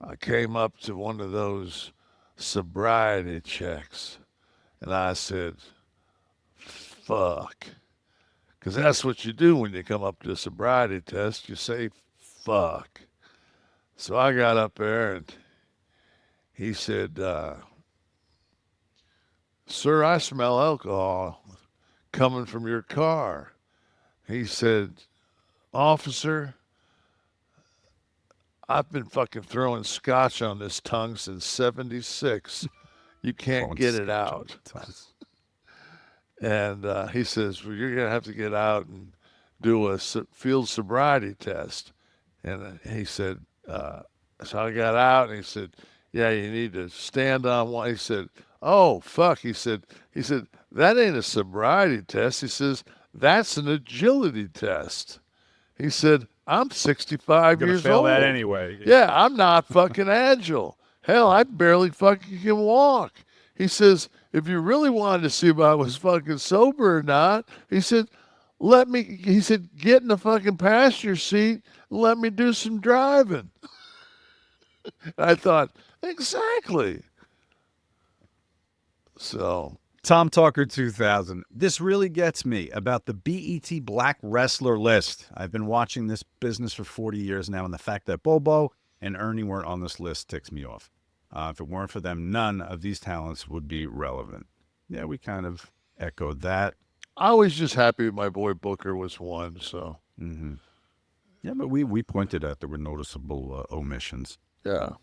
I came up to one of those sobriety checks, and I said, fuck. Because that's what you do when you come up to a sobriety test. You say, fuck. So I got up there and he said, sir, I smell alcohol coming from your car. He said, officer, I've been fucking throwing scotch on this tongue since 76. You can't get it out. And he says, well, you're going to have to get out and do a field sobriety test. And he said, so I got out and he said, yeah, you need to stand on one. He said, oh, fuck. He said, that ain't a sobriety test. He says, that's an agility test. He said, I'm 65 years old. Fail that anyway. Yeah, I'm not fucking agile. Hell, I barely fucking can walk. He says, if you really wanted to see if I was fucking sober or not, he said, get in the fucking passenger seat and let me do some driving. I thought, exactly. So, Tom Talker 2000. This really gets me about the BET Black Wrestler list. I've been watching this business for 40 years now, and the fact that Bobo and Ernie weren't on this list ticks me off. If it weren't for them, none of these talents would be relevant. Yeah, we kind of echoed that. I was just happy my boy Booker was one, so. Mm-hmm. Yeah, but we pointed out there were noticeable omissions. Yeah.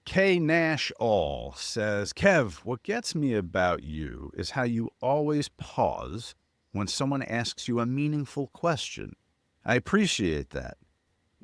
K Nash All says, Kev, what gets me about you is how you always pause when someone asks you a meaningful question. I appreciate that.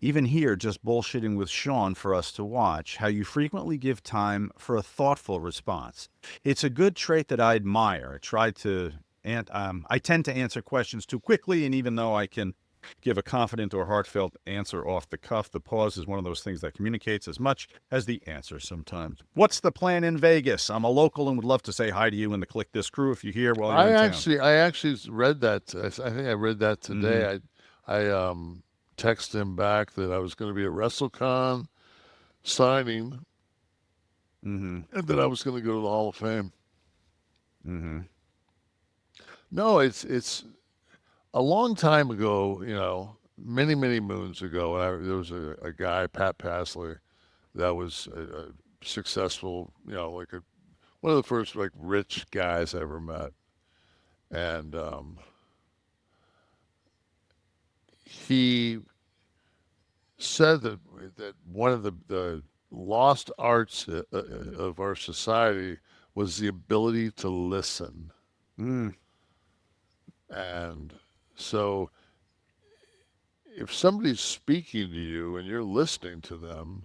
Even here, just bullshitting with Sean for us to watch, how you frequently give time for a thoughtful response. It's a good trait that I admire. I tend to answer questions too quickly, and even though I can give a confident or heartfelt answer off the cuff, the pause is one of those things that communicates as much as the answer sometimes. What's the plan in Vegas? I'm a local and would love to say hi to you and the Kliq This crew if you're here while you're in town. I actually read that. I think I read that today. Mm-hmm. I texted him back that I was going to be at WrestleCon signing, and that I was going to go to the Hall of Fame. Mm-hmm. No, it's a long time ago, many, many moons ago, there was a guy, Pat Pasley, that was a successful, one of the first, rich guys I ever met. And he said that one of the lost arts of our society was the ability to listen. And so if somebody's speaking to you and you're listening to them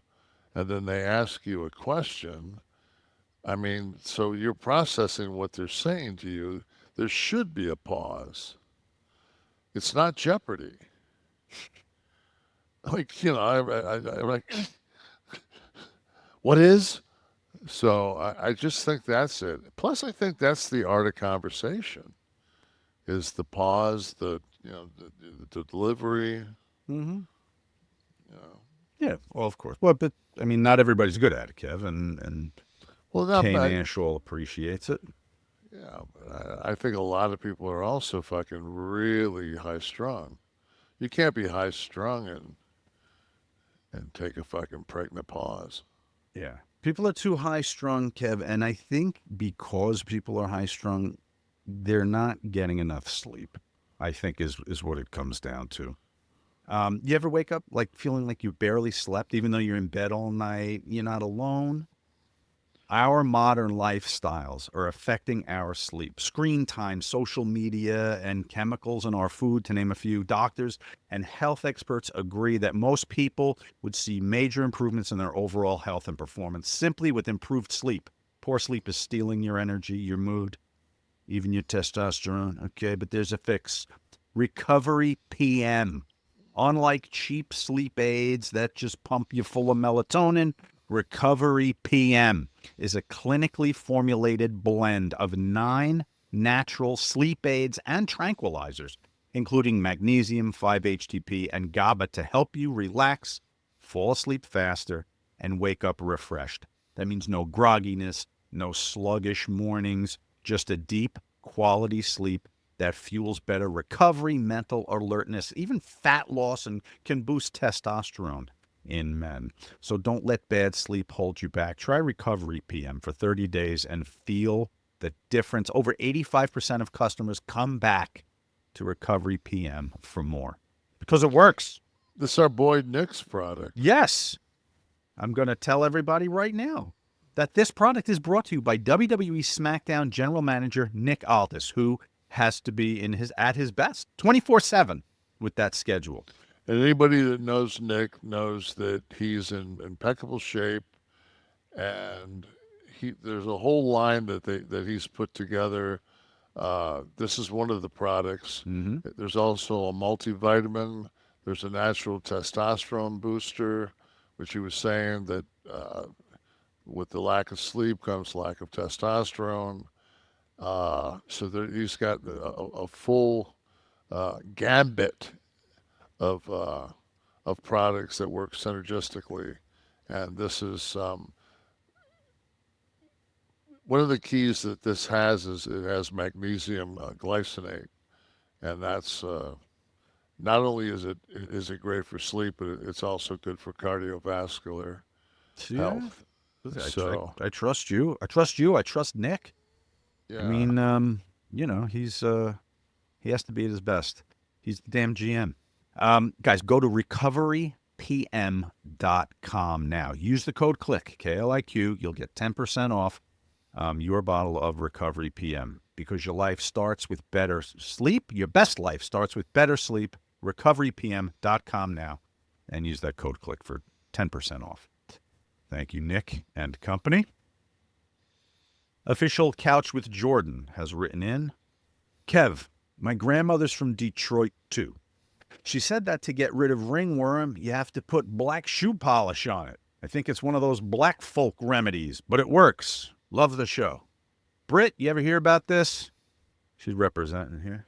and then they ask you a question, so you're processing what they're saying to you, there should be a pause. It's not Jeopardy. I'm like, what is? So I just think that's it. Plus, I think that's the art of conversation. Is the pause, the delivery. Mm-hmm. Yeah, well, of course. Well, but not everybody's good at it, Kev, and K Nash all appreciates it. Yeah, but I think a lot of people are also fucking really high strung. You can't be high strung and take a fucking pregnant pause. Yeah, people are too high strung, Kev, and I think because people are high strung, they're not getting enough sleep, I think is what it comes down to. You ever wake up like feeling like you barely slept, even though you're in bed all night? You're not alone. Our modern lifestyles are affecting our sleep. Screen time, social media, and chemicals in our food, to name a few. Doctors and health experts agree that most people would see major improvements in their overall health and performance simply with improved sleep. Poor sleep is stealing your energy, your mood, even your testosterone. Okay, but there's a fix. Recovery PM. Unlike cheap sleep aids that just pump you full of melatonin, Recovery PM is a clinically formulated blend of 9 natural sleep aids and tranquilizers, including magnesium, 5-HTP, and GABA to help you relax, fall asleep faster, and wake up refreshed. That means no grogginess, no sluggish mornings, just a deep, quality sleep that fuels better recovery, mental alertness, even fat loss, and can boost testosterone in men. So don't let bad sleep hold you back. Try Recovery PM for 30 days and feel the difference. Over 85% of customers come back to Recovery PM for more because it works. This is our boy Nick's product. Yes. I'm going to tell everybody right now that this product is brought to you by WWE SmackDown General Manager Nick Aldis, who has to be at his best 24/7 with that schedule. And anybody that knows Nick knows that he's in impeccable shape, and there's a whole line that he's put together. This is one of the products. Mm-hmm. There's also a multivitamin. There's a natural testosterone booster, which he was saying that with the lack of sleep comes lack of testosterone. So he's got a full gambit of products that work synergistically, and this is one of the keys that this has is it has magnesium glycinate, and that's not only is it great for sleep, but it's also good for cardiovascular health. I trust you. I trust you. I trust Nick. Yeah. I mean, he has to be at his best. He's the damn GM. Guys, go to recoverypm.com now. Use the code KLIQ, K-L-I-Q. You'll get 10% off your bottle of Recovery PM because your life starts with better sleep. Your best life starts with better sleep. Recoverypm.com now and use that code KLIQ for 10% off. Thank you, Nick and company. Official Couch with Jordan has written in, Kev, my grandmother's from Detroit too. She said that to get rid of ringworm, you have to put black shoe polish on it. I think it's one of those black folk remedies, but it works. Love the show. Britt, you ever hear about this? She's representing here.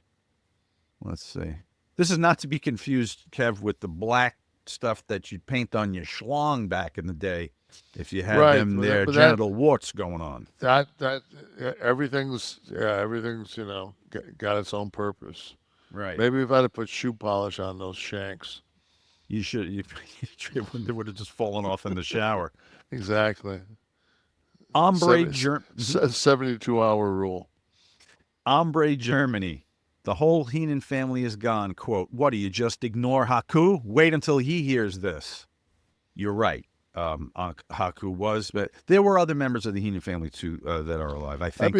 Let's see. This is not to be confused, Kev, with the black stuff that you'd paint on your schlong back in the day if you had genital warts going on. Everything's got its own purpose. Right. Maybe if I'd have put shoe polish on those shanks. You should. They would have just fallen off in the shower. Exactly. 72-hour rule. Ombre Germany. The whole Heenan family is gone. Quote, what, do you just ignore Haku? Wait until he hears this. You're right. Haku was, but there were other members of the Heenan family too that are alive. I think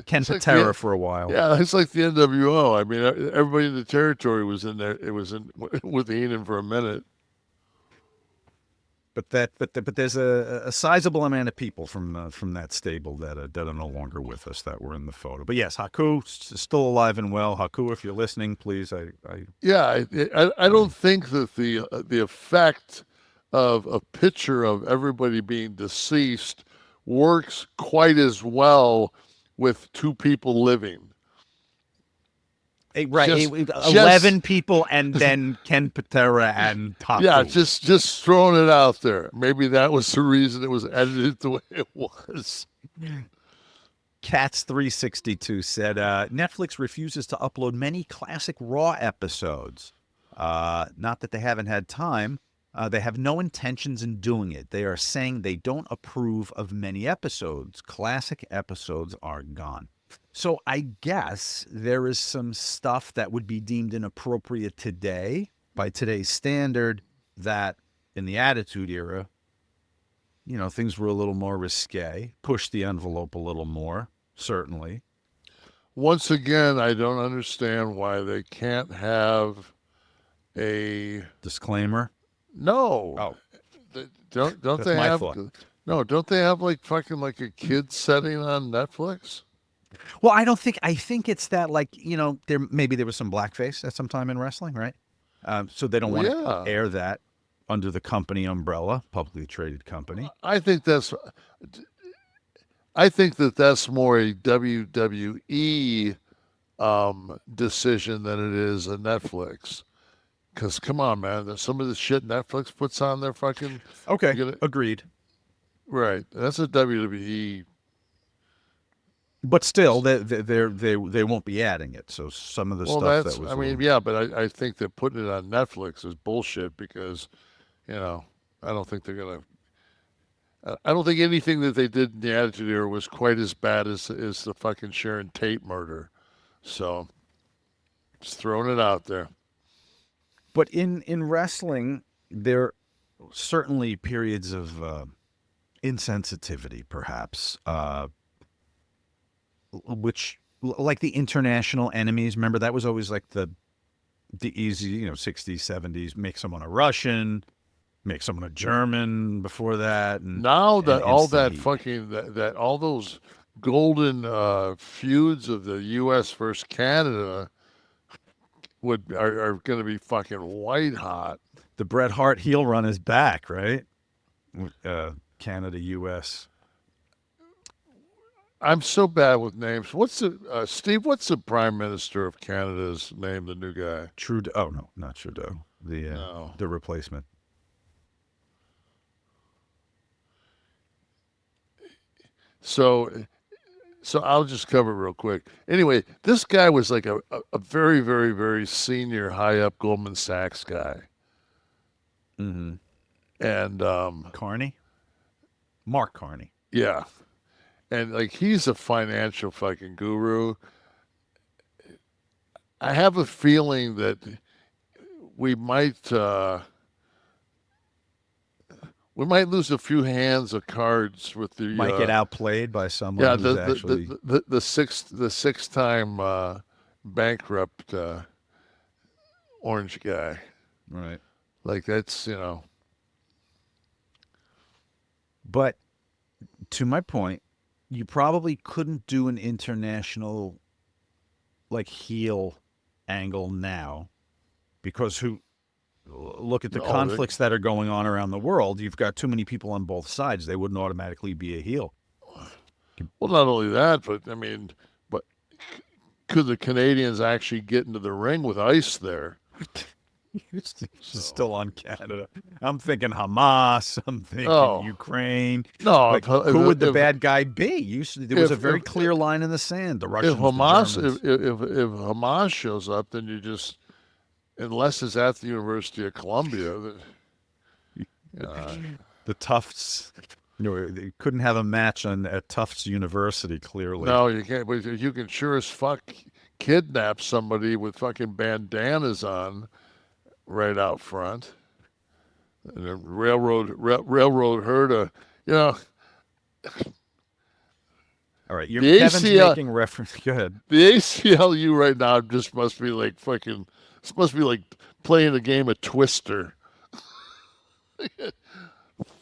Ken Patera for a while. Yeah, it's like the NWO. I mean, everybody in the territory was in there. It was with Heenan for a minute. But there's a sizable amount of people from that stable that are no longer with us that were in the photo. But yes, Haku is still alive and well. Haku, if you're listening, please. I don't think that the effect of a picture of everybody being deceased works quite as well with 2 people living. Right, 11 people and then Ken Patera and Haku. Yeah, just throwing it out there. Maybe that was the reason it was edited the way it was. Cats362 said, Netflix refuses to upload many classic Raw episodes. Not that they haven't had time. They have no intentions in doing it. They are saying they don't approve of many episodes. Classic episodes are gone. So I guess there is some stuff that would be deemed inappropriate today by today's standard, that in the Attitude Era, you know, things were a little more risque, pushed the envelope a little more, certainly. Once again, I don't understand why they can't have a Disclaimer. no. Oh, Don't that's they my have thought. no? Don't they have like fucking like a kid setting on Netflix? Well, I think it's that, like, you know, maybe there was some blackface at some time in wrestling, right? So they don't Well, want to yeah. air that under the company umbrella, publicly traded company. I think that's more a WWE decision than it is a Netflix. Because come on, man, there's some of the shit Netflix puts on their fucking Okay, you gotta- agreed. right. That's a WWE. But still, they won't be adding it. So some of the Well, stuff that's that was, I mean, yeah, but I think that putting it on Netflix is bullshit because, you know, I don't think they're gonna. I don't think anything that they did in the Attitude Era was quite as bad as the fucking Sharon Tate murder. So, just throwing it out there. but in wrestling, there are certainly periods of insensitivity, perhaps, which, like the international enemies. Remember, that was always like the easy, you know, 60s, 70s, make someone a Russian, make someone a German before that. And Now that and all instant that heat. fucking that all those golden feuds of the U.S. versus Canada are going to be fucking white hot. The Bret Hart heel run is back, right? Canada, U.S. I'm so bad with names. What's the Steve? What's the Prime Minister of Canada's name? The new guy. Trudeau. Oh no, not Trudeau. No. The replacement. So I'll just cover it real quick. Anyway, this guy was like a very, very, very senior, high up Goldman Sachs guy. Mm-hmm. And Carney. Mark Carney. yeah, and like he's a financial fucking guru. I have a feeling that we might lose a few hands of cards with the Might get outplayed by someone yeah who's actually the six time bankrupt orange guy. right. Like that's, you know. But to my point, you probably couldn't do an international like heel angle now because look at the No, conflicts that are going on around the world. You've got too many people on both sides. They wouldn't automatically be a heel. Well, not only that, but I mean, but could the Canadians actually get into the ring with ice there? It's still on Canada. I'm thinking Hamas. I'm thinking Ukraine. No, like, who would the bad guy be? There was a very clear line in the sand. The Russians, if Hamas, the Germans. if Hamas shows up, then you just, unless it's at the University of Columbia, the Tufts. You know, they couldn't have a match at Tufts University. Clearly, no, you can't. But you can sure as fuck kidnap somebody with fucking bandanas on right out front. And a railroad herd, you know. All right, Kevin's making reference. Go ahead. The ACLU right now just must be like fucking. This must be like playing a game of Twister.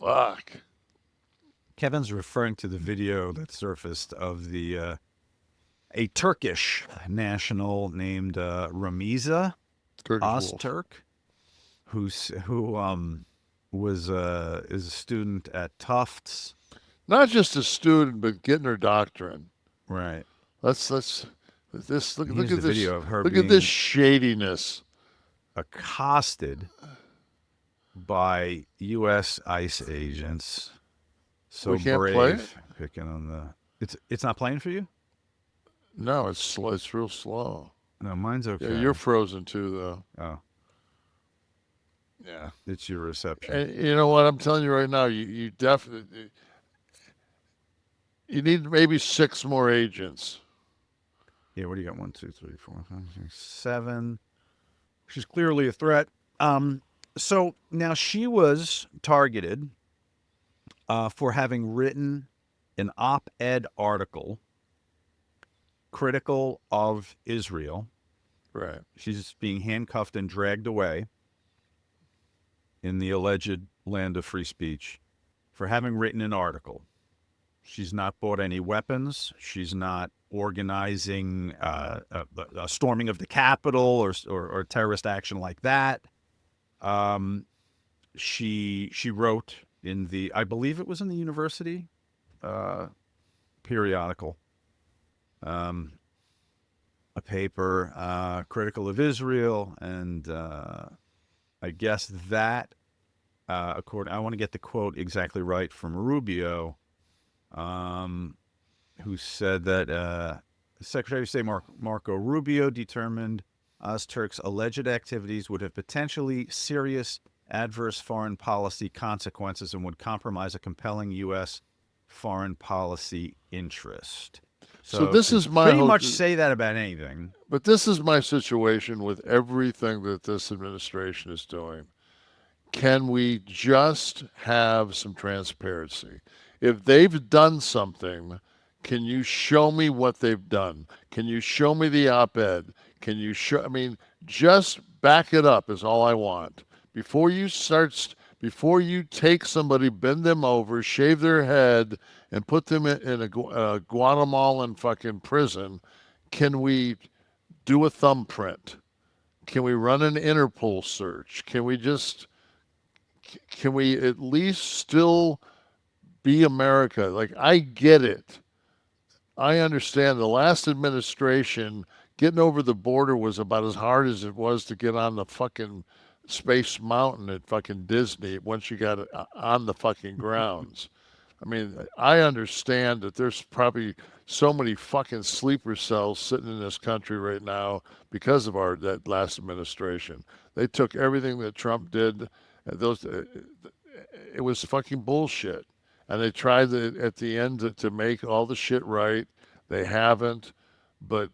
Fuck. Kevin's referring to the video that surfaced of a Turkish national named Ramiza Ozturk, who is a student at Tufts. Not just a student, but getting her doctorate. Right. Let's look at this Video of her look at this shadiness. Accosted by U.S. ICE agents. So we can't brave, play it? picking on the. It's not playing for you? No, it's slow. It's real slow. No, mine's okay. Yeah, you're frozen too, though. Oh. Yeah. It's your reception. And you know what? I'm telling you right now, you definitely you need maybe 6 more agents. Yeah, what do you got? 1, 2, 3, 4, 5, 6, 7. She's clearly a threat. So now she was targeted for having written an op-ed article critical of Israel. Right. She's being handcuffed and dragged away in the alleged land of free speech for having written an article. She's not bought any weapons. She's not organizing a storming of the Capitol or terrorist action like that. She wrote in the, I believe it was in the university periodical, a paper critical of Israel, and I guess that I want to get the quote exactly right from Rubio, who said that Secretary of State Marco Rubio determined Ozturk's alleged activities would have potentially serious adverse foreign policy consequences and would compromise a compelling U.S. foreign policy interest. So this is my pretty much say that about anything. But this is my situation with everything that this administration is doing. Can we just have some transparency? If they've done something, can you show me what they've done? Can you show me the op-ed? Can you show, I mean, just back it up is all I want. Before you take somebody, bend them over, shave their head, and put them in a Guatemalan fucking prison, can we do a thumbprint? Can we run an Interpol search? Can we at least still be America? Like, I get it. I understand the last administration, getting over the border was about as hard as it was to get on the fucking Space Mountain at fucking Disney once you got on the fucking grounds. I mean, I understand that there's probably so many fucking sleeper cells sitting in this country right now because of that last administration. They took everything that Trump did. It was fucking bullshit. And they tried at the end to make all the shit right. They haven't. But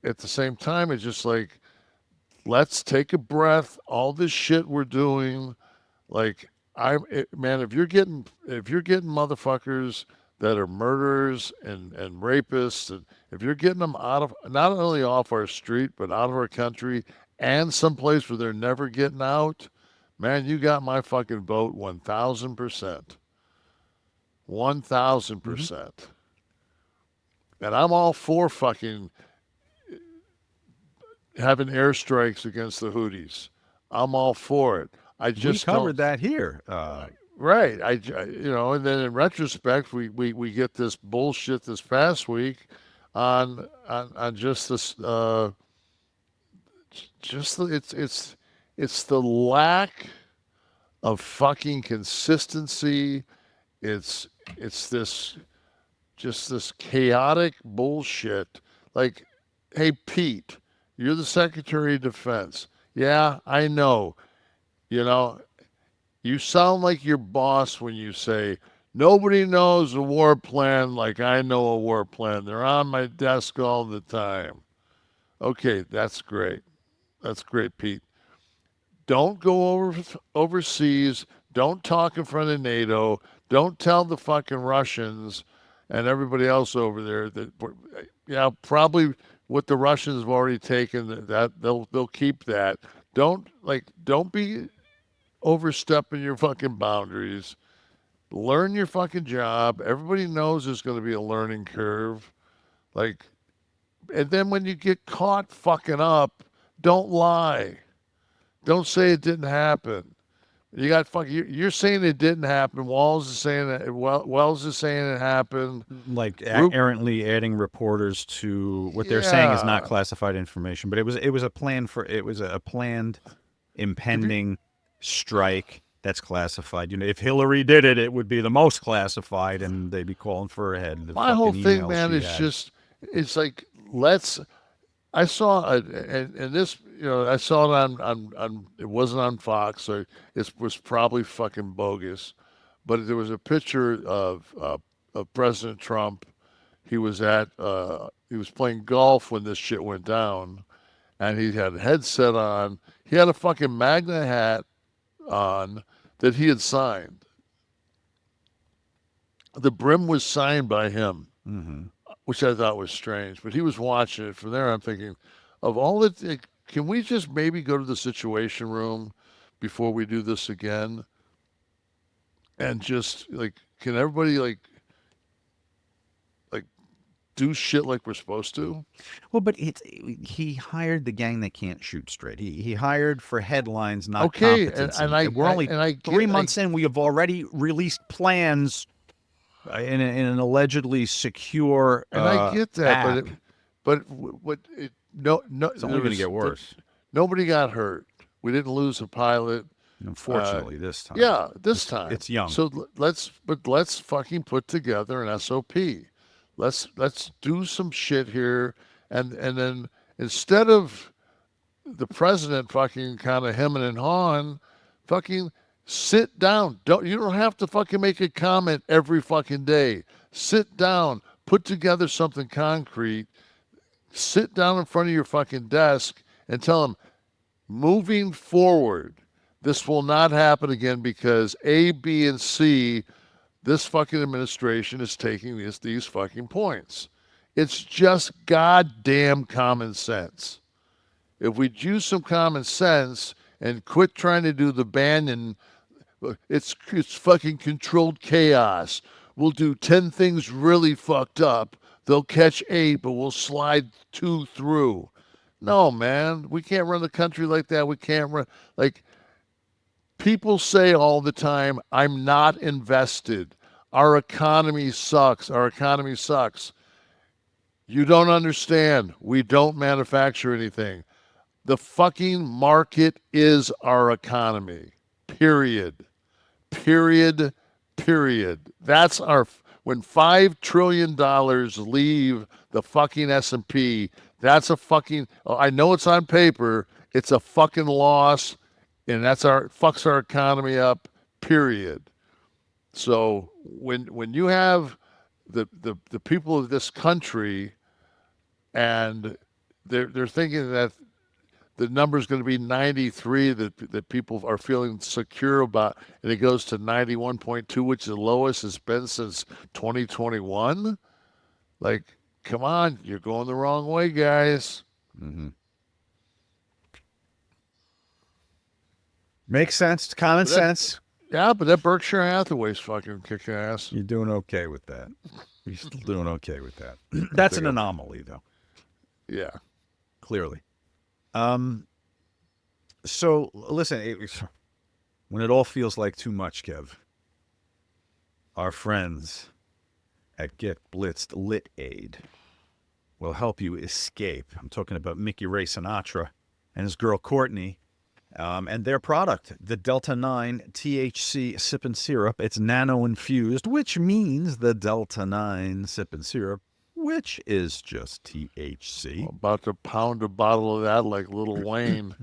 at the same time, it's just like, let's take a breath. All this shit we're doing, like, man, if you're getting motherfuckers that are murderers and rapists, and if you're getting them out of, not only off our street, but out of our country and someplace where they're never getting out, man, you got my fucking vote 1,000%. 1,000%. And I'm all for fucking having airstrikes against the Houthis. I'm all for it. I just we covered that here. Right. And then in retrospect, we get this bullshit this past week on just this, it's the lack of fucking consistency. It's this chaotic bullshit. Like, hey, Pete, you're the Secretary of Defense. Yeah, I know. You sound like your boss when you say, nobody knows a war plan like I know a war plan. They're on my desk all the time. Okay, that's great. That's great, Pete. Don't go overseas. Don't talk in front of NATO. Don't tell the fucking Russians and everybody else over there that, probably what the Russians have already taken, that they'll keep that. Don't be overstepping your fucking boundaries. Learn your fucking job. Everybody knows there's going to be a learning curve. And then when you get caught fucking up, don't lie. Don't say it didn't happen. You're saying it didn't happen. Wells is saying it happened. Like errantly adding reporters to what they're saying is not classified information, but it was a planned impending strike that's classified. If Hillary did it, it would be the most classified, and they'd be calling for her head. My whole thing, man, is it's like, I saw it, and this, I saw it on it wasn't on Fox, so it was probably fucking bogus, but there was a picture of President Trump. He was playing golf when this shit went down, and he had a headset on. He had a fucking Magna hat on that he had signed. The brim was signed by him, which I thought was strange. But he was watching it. From there, I'm thinking, of all the, can we just maybe go to the Situation Room before we do this again? And just like, can everybody like do shit like we're supposed to? Well, but he hired the gang that can't shoot straight. He hired for headlines, not Okay, competency. We're only 3 months in. We have already released plans in an allegedly secure. And I get that, app. no, It's only going to get worse. Nobody got hurt. We didn't lose a pilot. Unfortunately, this time. Yeah, this time. It's young. So let's fucking put together an SOP. Let's do some shit here, and then instead of the president fucking kind of hemming and hawing, fucking sit down. You don't have to fucking make a comment every fucking day. Sit down, put together something concrete. Sit down in front of your fucking desk and tell them, moving forward, this will not happen again because A, B, and C, this fucking administration is taking these fucking points. It's just goddamn common sense. If we use some common sense and quit trying to do the Bannon, it's fucking controlled chaos. We'll do 10 things really fucked up. They'll catch 8, but we'll slide 2 through. No, man, we can't run the country like that. We can't run, like, people say all the time, I'm not invested. Our economy sucks. Our economy sucks. You don't understand. We don't manufacture anything. The fucking market is our economy. Period. Period. Period. That's our, when $5 trillion leave the fucking S&P, that's a fucking, I know it's on paper, it's a fucking loss, and fucks our economy up, period. So when you have the people of this country and they're thinking that the number is going to be 93 that people are feeling secure about, and it goes to 91.2, which is the lowest it's been since 2021. Like, come on, you're going the wrong way, guys. Mm-hmm. Makes sense. It's common sense. Yeah, but that Berkshire Hathaway's fucking kicking ass. You're doing okay with that. You're still doing okay with that. That's an anomaly, though. Yeah. Clearly. So, listen, when it all feels like too much, Kev, our friends at Get Blitzed Lit Aid will help you escape. I'm talking about Mickey Ray Sinatra and his girl Courtney. And their product, the Delta 9 THC Sip and Syrup. It's nano-infused, which means the Delta 9 Sip and Syrup, which is just THC. I'm about to pound a bottle of that like Lil Wayne.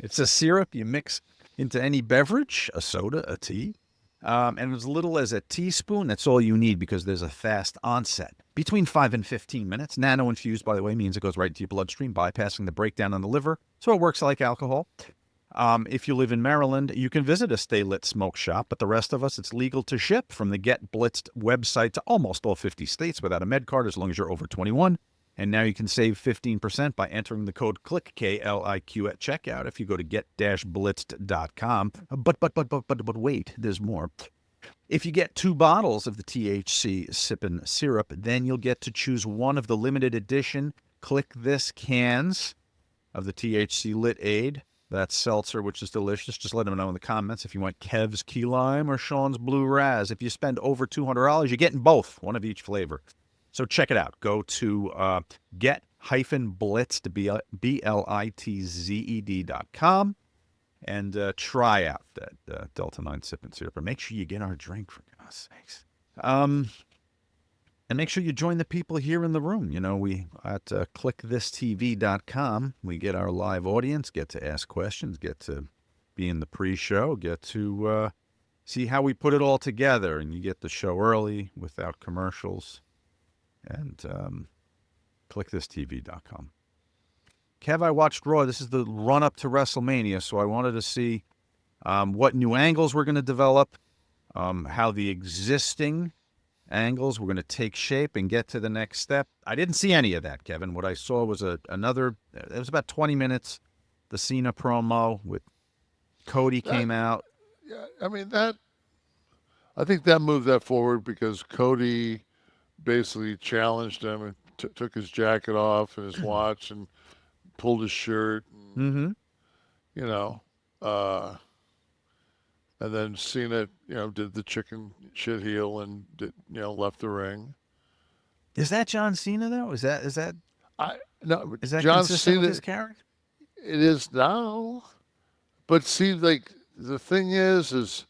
It's a syrup you mix into any beverage, a soda, a tea. And as little as a teaspoon, that's all you need because there's a fast onset. Between 5 and 15 minutes. Nano-infused, by the way, means it goes right into your bloodstream, bypassing the breakdown in the liver. So it works like alcohol. If you live in Maryland, you can visit a Stay Lit smoke shop. But the rest of us, it's legal to ship from the Get Blitzed website to almost all 50 states without a med card as long as you're over 21. And now you can save 15% by entering the code KLIQ, K-L-I-Q, at checkout if you go to get-blitzed.com. But wait, there's more. If you get 2 bottles of the THC Sippin' Syrup, then you'll get to choose one of the limited edition Kliq This cans of the THC Lit Aid. That's seltzer, which is delicious. Just let them know in the comments if you want Kev's Key Lime or Sean's Blue Raz. If you spend over $200, you're getting both, one of each flavor. So check it out. Go to get-blitzed, BLITZED.com, and try out that Delta 9 Sip and Syrup. And make sure you get our drink, for God's sakes. And make sure you join the people here in the room. You know, we at KliqThisTV.com, we get our live audience, get to ask questions, get to be in the pre-show, get to see how we put it all together, and you get the show early without commercials. And KliqThisTV.com. Kev, I watched Raw. This is the run-up to WrestleMania, so I wanted to see what new angles we're going to develop, how the existing angles were going to take shape and get to the next step. I didn't see any of that, Kevin. What I saw was it was about 20 minutes, the Cena promo with Cody came out. Yeah, I mean, I think that moved that forward because Cody basically challenged him and took his jacket off and his watch and pulled his shirt. And, Mm-hmm. you know, and then Cena, did the chicken shit heel and left the ring. Is that John Cena though? Is that Is that John consistent Cena with with his character? It is now, but see, like the thing is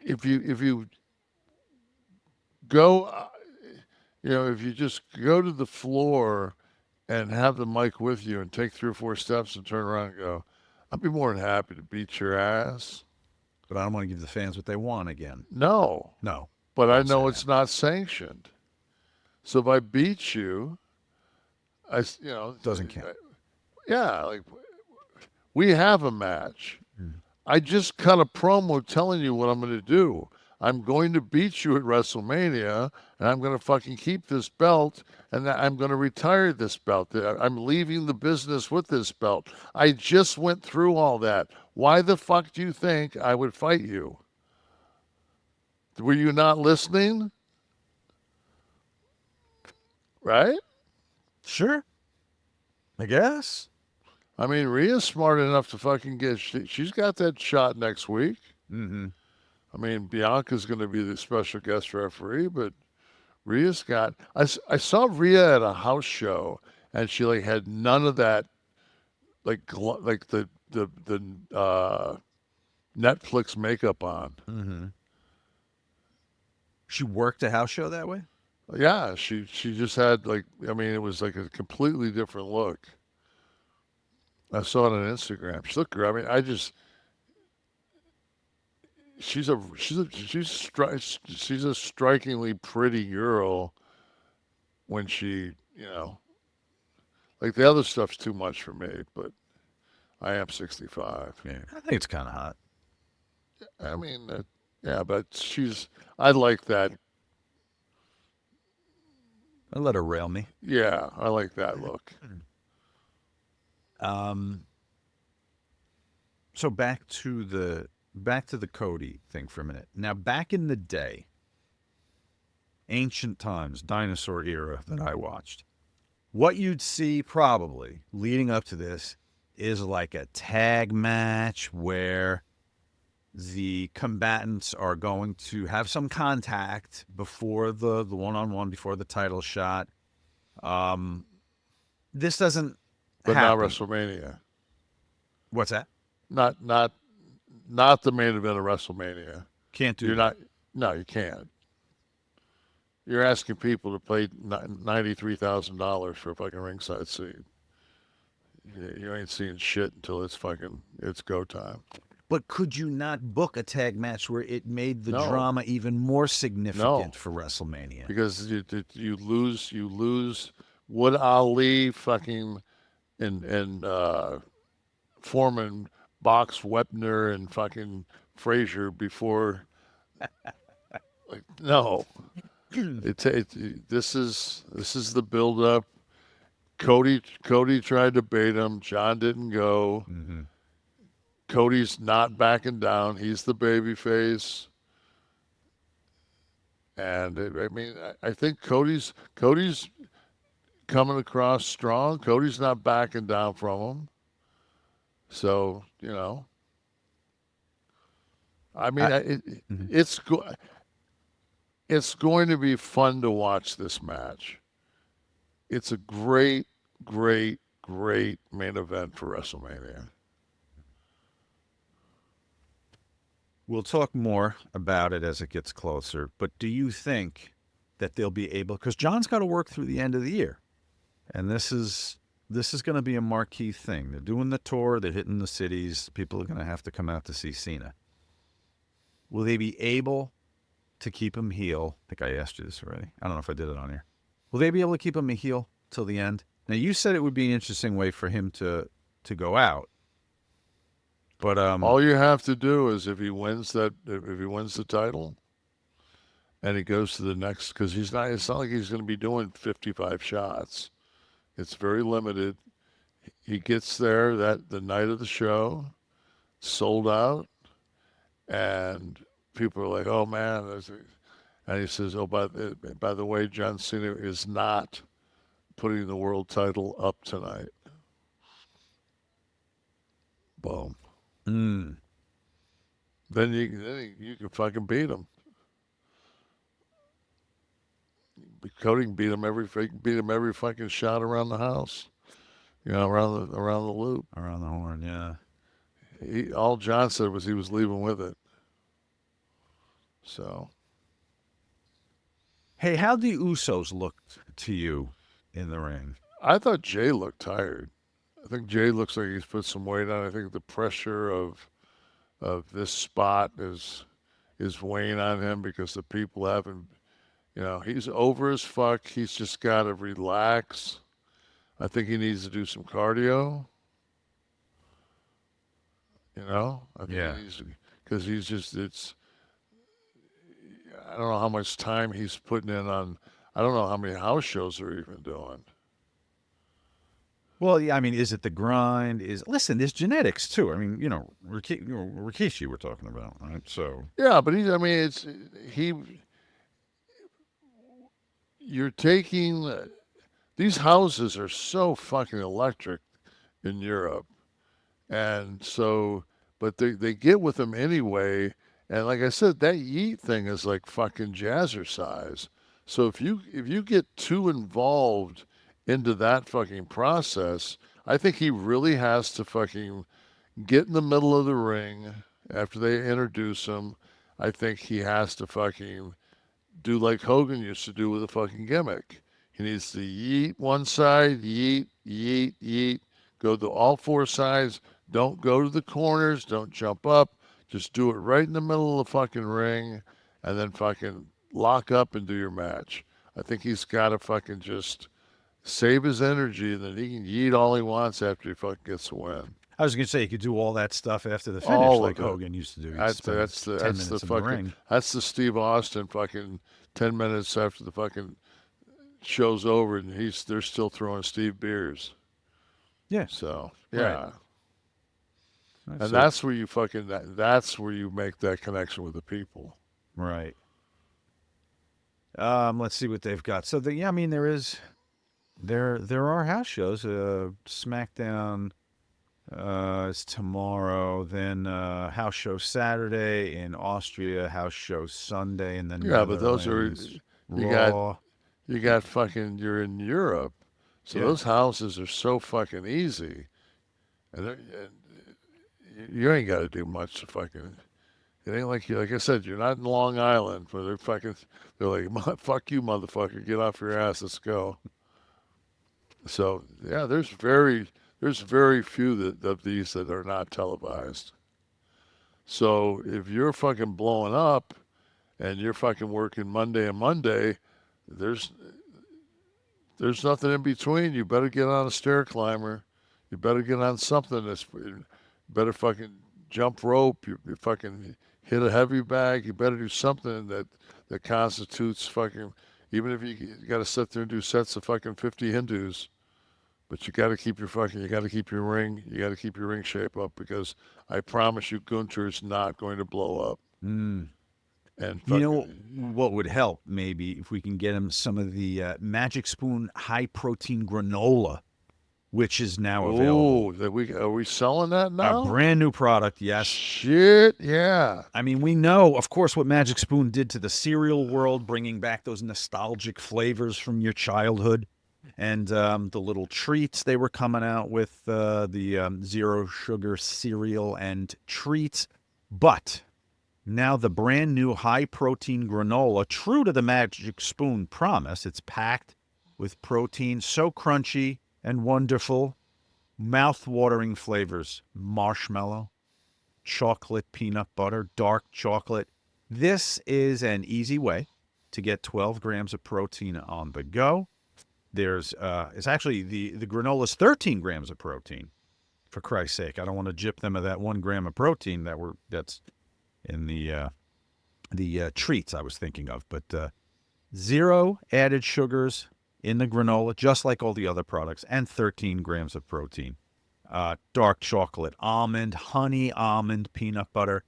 if you go, if you just go to the floor and have the mic with you and take 3 or 4 steps and turn around and go, I'd be more than happy to beat your ass. But I don't want to give the fans what they want again. No, but I know it's not sanctioned. So if I beat you, Doesn't count. Yeah, like we have a match. I just cut a promo telling you what I'm going to do. I'm going to beat you at WrestleMania, and I'm going to fucking keep this belt, and I'm going to retire this belt. I'm leaving the business with this belt. I just went through all that. Why the fuck do you think I would fight you? Were you not listening? Right? Sure. I guess. I mean, Rhea's smart enough to fucking she's got that shot next week. Mm-hmm. I mean, Bianca's going to be the special guest referee, but Rhea's got. I saw Rhea at a house show, and she like had none of that, like the Netflix makeup on. Mm-hmm. She worked a house show that way? Yeah, she just had like, I mean, it was like a completely different look. I saw it on Instagram. She looked great. I mean, she's a strikingly pretty girl when she, like the other stuff's too much for me, but I am 65. Yeah, I think it's kind of hot. I mean, yeah, but I like that. I let her rail me. Yeah, I like that look. So back to the Cody thing for a minute. Now, back in the day, ancient times, dinosaur era that I watched, what you'd see probably leading up to this is like a tag match where the combatants are going to have some contact before the one-on-one, before the title shot. This doesn't But happen. not WrestleMania. What's that? Not the main event of WrestleMania. Can't do You're that. not. No, you can't. You're asking people to pay $93,000 for a fucking ringside seat. You ain't seeing shit until it's go time. But could you not book a tag match where it made the No. drama even more significant No. for WrestleMania? Because you lose Would Ali fucking and Foreman box Webner and fucking Frazier before. Like, no. This is the build up. Cody tried to bait him. John didn't go. Mm-hmm. Cody's not backing down. He's the baby face. And I think Cody's coming across strong. Cody's not backing down from him. So, I mean, it's going to be fun to watch this match. It's a great, great, great main event for WrestleMania. We'll talk more about it as it gets closer, but do you think that they'll be able, because John's got to work through the end of the year, and this is going to be a marquee thing. They're doing the tour, they're hitting the cities, people are going to have to come out to see Cena. Will they be able to keep him heel? I think I asked you this already. I don't know if I did it on here. Will they be able to keep him a heel till the end? Now, you said it would be an interesting way for him to go out. But all you have to do is if he wins the title and he goes to the next, because it's not like he's going to be doing 55 shots. It's very limited. He gets there the night of the show, sold out, and people are like, "Oh man!" And he says, "Oh, by the way, John Cena is not putting the world title up tonight." Boom. Then you can fucking beat him. Cody can beat him every fucking shot around the house. Around the loop. Around the horn, yeah. All John said was he was leaving with it. So. Hey, how the Usos looked to you in the ring? I thought Jey looked tired. I think Jey looks like he's put some weight on. I think the pressure of this spot is weighing on him because the people haven't, he's over as fuck. He's just got to relax. I think he needs to do some cardio. I think he needs to, because I don't know how much time he's putting in on, I don't know how many house shows they're even doing. Well, yeah, I mean, is it the grind? Listen, there's genetics too. I mean, Rikishi we're talking about, right? So yeah, but you're taking these houses are so fucking electric in Europe, and so, but they get with them anyway. And like I said, that yeet thing is like fucking jazzercise. So if you get too involved into that fucking process, I think he really has to fucking get in the middle of the ring after they introduce him. I think he has to fucking do like Hogan used to do with a fucking gimmick. He needs to yeet one side, yeet, yeet, yeet, go to all four sides. Don't go to the corners. Don't jump up. Just do it right in the middle of the fucking ring and then fucking lock up and do your match. I think he's got to fucking just save his energy, and then he can yeet all he wants after he fucking gets a win. I was gonna say he could do all that stuff after the finish, like Hogan used to do. That's the fucking that's the Steve Austin fucking 10 minutes after the fucking show's over, and they're still throwing Steve beers. Yeah. So yeah. Right. And that's where you that's where you make that connection with the people. Right. Let's see what they've got. So there are house shows. SmackDown is tomorrow. Then house show Saturday in Austria. House show Sunday, and then but those are Raw. you got fucking. You're in Europe, so those houses are so fucking easy, and you ain't got to do much to fucking. It ain't like I said, you're not in Long Island where they're like, fuck you, motherfucker, get off your ass, let's go. So yeah, there's very few of these that are not televised. So if you're fucking blowing up, and you're fucking working Monday and Monday, there's nothing in between. You better get on a stair climber. You better get on something you better fucking jump rope. You fucking hit a heavy bag. You better do something that constitutes fucking, even if you got to sit there and do sets of fucking 50 Hindus, but you got to keep your ring shape up, because I promise you Gunther's not going to blow up. Mm. And what would help maybe if we can get him some of the Magic Spoon high protein granola, which is now available. Are we selling that now? A brand new product, yes. Shit, yeah. I mean, we know, of course, what Magic Spoon did to the cereal world, bringing back those nostalgic flavors from your childhood, and the little treats they were coming out with, the zero sugar cereal and treats. But now the brand new high protein granola, true to the Magic Spoon promise, it's packed with protein, so crunchy and wonderful, mouth-watering flavors: marshmallow, chocolate, peanut butter, dark chocolate. This is an easy way to get 12 grams of protein on the go. There's it's actually the granola's 13 grams of protein. For Christ's sake, I don't want to gyp them of that 1 gram of protein that's in the treats I was thinking of. But 0 added sugars in the granola, just like all the other products, and 13 grams of protein. Dark chocolate, almond, honey, almond, peanut butter.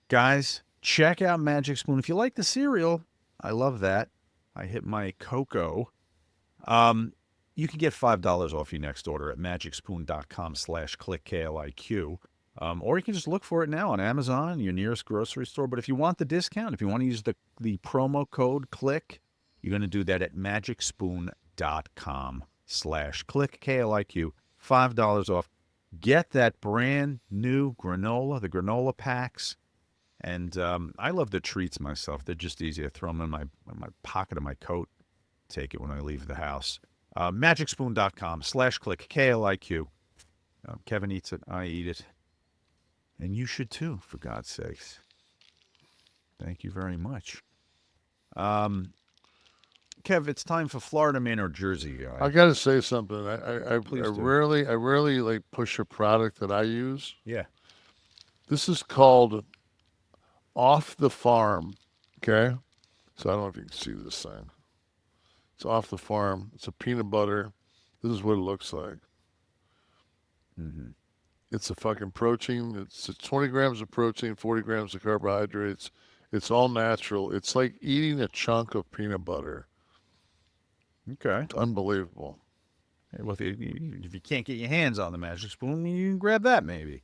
Guys, check out Magic Spoon. If you like the cereal, I love that. I hit my cocoa. You can get $5 off your next order at magicspoon.com/KLIQ. Or you can just look for it now on Amazon, your nearest grocery store. But if you want the discount, if you want to use the promo code KLIQ, you're going to do that at magicspoon.com/KLIQ, KLIQ, $5 off. Get that brand new granola, the granola packs. And I love the treats myself. They're just easy. I throw them in my pocket of my coat. Take it when I leave the house. Magicspoon.com/KLIQ, KLIQ. Kevin eats it. I eat it. And you should too, for God's sakes. Thank you very much. Kev, it's time for Florida Man or Jersey Guy. I got to say something. I Please do. rarely like push a product that I use. Yeah. This is called Off the Farm. Okay, so I don't know if you can see this thing. It's Off the Farm. It's a peanut butter. This is what it looks like. Mm-hmm. It's a fucking protein. It's 20 grams of protein, 40 grams of carbohydrates. It's all natural. It's like eating a chunk of peanut butter. Okay. It's unbelievable. Hey, well, if you can't get your hands on the Magic Spoon, you can grab that maybe.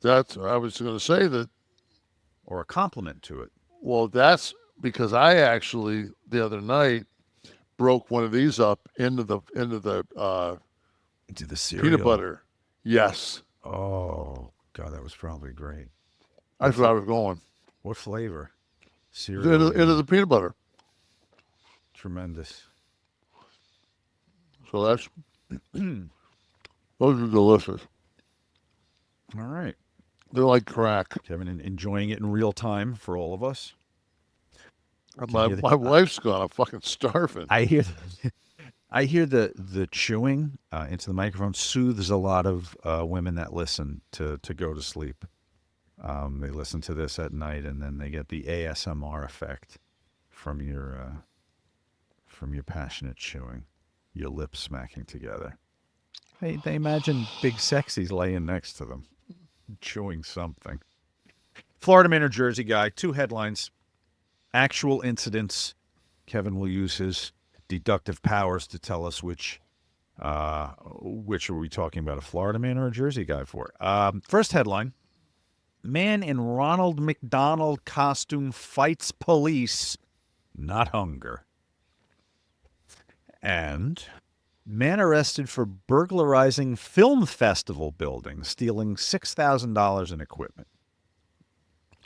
I was going to say that. Or a complement to it. Well, that's because I actually the other night broke one of these up into the cereal. Peanut butter. Yes. Oh, God, that was probably great. That's where I was going. What flavor? Cereal. Into the peanut butter. Tremendous. So that's those are delicious. All right. They're like crack. Kevin, enjoying it in real time for all of us. My wife's gone. I'm fucking starving. I hear the chewing into the microphone soothes a lot of women that listen to go to sleep. They listen to this at night, and then they get the ASMR effect from your passionate chewing, your lips smacking together. They imagine big sexies laying next to them, chewing something. Florida Man or Jersey Guy, 2 headlines. Actual incidents. Kevin will use his deductive powers to tell us which are we talking about, a Florida Man or a Jersey Guy for. First headline: Man in Ronald McDonald costume fights police, not hunger. And man arrested for burglarizing film festival building, stealing $6,000 in equipment.